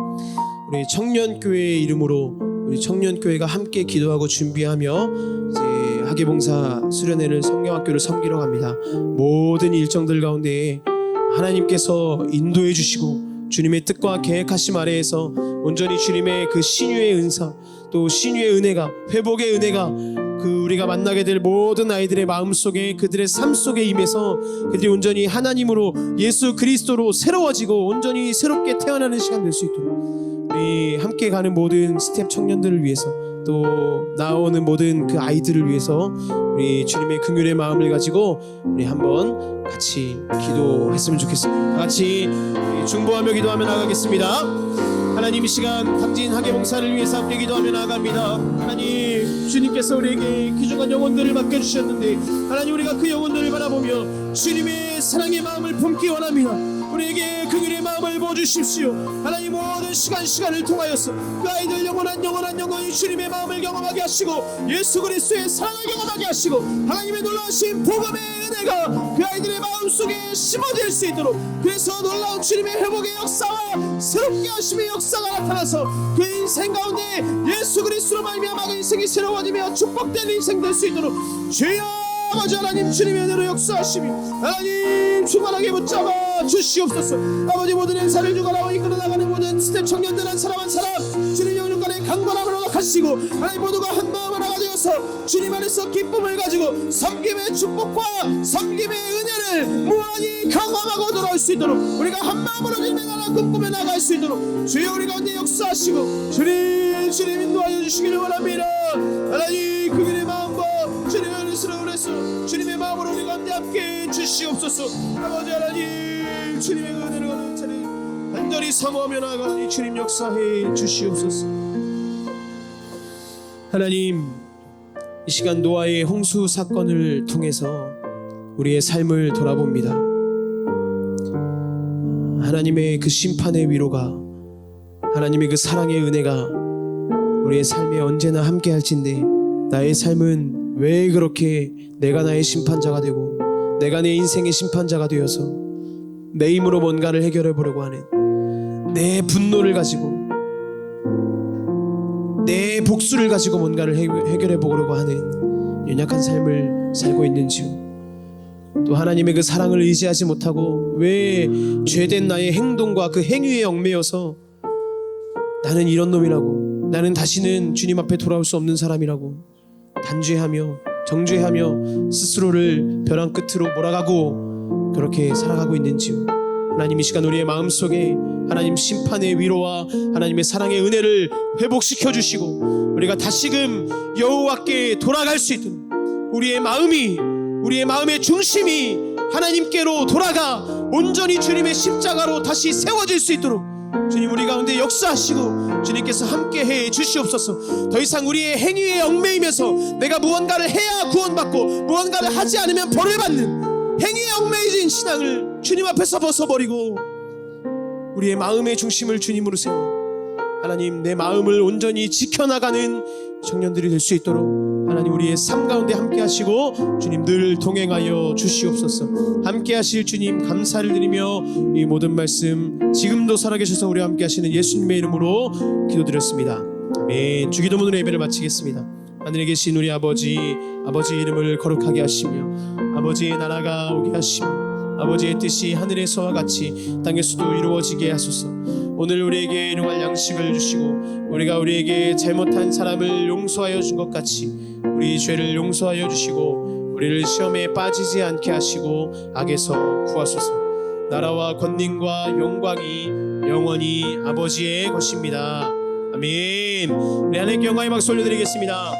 우리 청년교회의 이름으로 우리 청년교회가 함께 기도하고 준비하며 이제 학예봉사 수련회를 성경학교를 섬기러 갑니다. 모든 일정들 가운데 하나님께서 인도해 주시고 주님의 뜻과 계획하심 아래에서 온전히 주님의 그 신유의 은사 또 신유의 은혜가 회복의 은혜가 그 우리가 만나게 될 모든 아이들의 마음속에 그들의 삶 속에 임해서 그들이 온전히 하나님으로 예수 그리스도로 새로워지고 온전히 새롭게 태어나는 시간 될 수 있도록 우리 함께 가는 모든 스텝 청년들을 위해서 또 나오는 모든 그 아이들을 위해서 우리 주님의 긍휼의 마음을 가지고 우리 한번 같이 기도했으면 좋겠습니다. 같이 중보하며 기도하며 나가겠습니다. 하나님 이 시간 당진 학예봉사를 위해서 함께 기도하며 나아갑니다. 하나님 주님께서 우리에게 귀중한 영혼들을 맡겨주셨는데 하나님 우리가 그 영혼들을 바라보며 주님의 사랑의 마음을 품기 원합니다. 우리에게 긍휼의 마음을 부어주십시오. 하나님 모든 시간을 통하여서 그 아이들 영원히 주님의 마음을 경험하게 하시고 예수 그리스도의 사랑을 경험하게 하시고 하나님의 놀라우신 복음의 은혜가 그 아이들의 마음속에 심어질 수 있도록 그래서 놀라운 주님의 회복의 역사와 새롭게 하심의 역사가 나타나서 그 인생 가운데 예수 그리스도로 말미암아 그 인생이 새로워지며 축복된 인생 될 수 있도록 주여 아버지 하나님 주님의 은혜로 역사하시며 하나님 충만하게 붙잡아 주시옵소서. 아버지 모든 행사를 주관하고 이끌어 나가는 모든 스텝 청년들 한 사람 주님 영육간의 강건함을 허락하시고 하나님 모두가 한 마음을 하나 되어서 주님 안에서 기쁨을 가지고 섬김의 축복과 섬김의 은혜를 무한히 경험하고 돌아올 수 있도록 우리가 한 마음으로 주님의 나라 꿈꾸며 나갈 수 있도록 주여 우리 가운데 역사하시고 주님 인도하여 주시기를 원합니다. 하나님 그들의 마음과 주님의 은혜스러운에서 주님의 마음으로 우리 가운데 함께 주시옵소서. 아버지 하나님 주님의 은혜를 가는 자를 간절히 사모하며 나아가니 주님 역사해 주시옵소서. 하나님 이 시간 노아의 홍수 사건을 통해서 우리의 삶을 돌아봅니다. 하나님의 그 심판의 위로가 하나님의 그 사랑의 은혜가 우리의 삶에 언제나 함께 할진데 나의 삶은 왜 그렇게 내가 나의 심판자가 되고 내가 내 인생의 심판자가 되어서 내 힘으로 뭔가를 해결해 보려고 하는 내 분노를 가지고 내 복수를 가지고 뭔가를 해결해 보려고 하는 연약한 삶을 살고 있는지요. 또 하나님의 그 사랑을 의지하지 못하고 왜 죄된 나의 행동과 그 행위에 얽매여서 나는 이런 놈이라고 나는 다시는 주님 앞에 돌아올 수 없는 사람이라고 단죄하며 정죄하며 스스로를 벼랑 끝으로 몰아가고 그렇게 살아가고 있는지요. 하나님 이 시간 우리의 마음속에 하나님 심판의 위로와 하나님의 사랑의 은혜를 회복시켜 주시고 우리가 다시금 여호와께 돌아갈 수 있도록 우리의 마음의 중심이 하나님께로 돌아가 온전히 주님의 십자가로 다시 세워질 수 있도록 주님 우리 가운데 역사하시고 주님께서 함께해 주시옵소서. 더 이상 우리의 행위에 얽매이면서 내가 무언가를 해야 구원받고 무언가를 하지 않으면 벌을 받는 행위에 얽매이진 신앙을 주님 앞에서 벗어버리고 우리의 마음의 중심을 주님으로 세워 하나님 내 마음을 온전히 지켜나가는 청년들이 될 수 있도록 하나님 우리의 삶 가운데 함께 하시고 주님 늘 동행하여 주시옵소서. 함께 하실 주님 감사를 드리며 이 모든 말씀 지금도 살아계셔서 우리와 함께 하시는 예수님의 이름으로 기도드렸습니다. 아멘. 주기도문으로 예배를 마치겠습니다. 하늘에 계신 우리 아버지의 이름을 거룩하게 하시며 아버지의 나라가 오게 하시며 아버지의 뜻이 하늘에서와 같이 땅에서도 이루어지게 하소서. 오늘 우리에게 일용할 양식을 주시고 우리에게 잘못한 사람을 용서하여 준 것 같이 우리 죄를 용서하여 주시고 우리를 시험에 빠지지 않게 하시고 악에서 구하소서. 나라와 권능과 영광이 영원히 아버지의 것입니다. 아멘. 우리 하나님께 영광의 박수 올려드리겠습니다.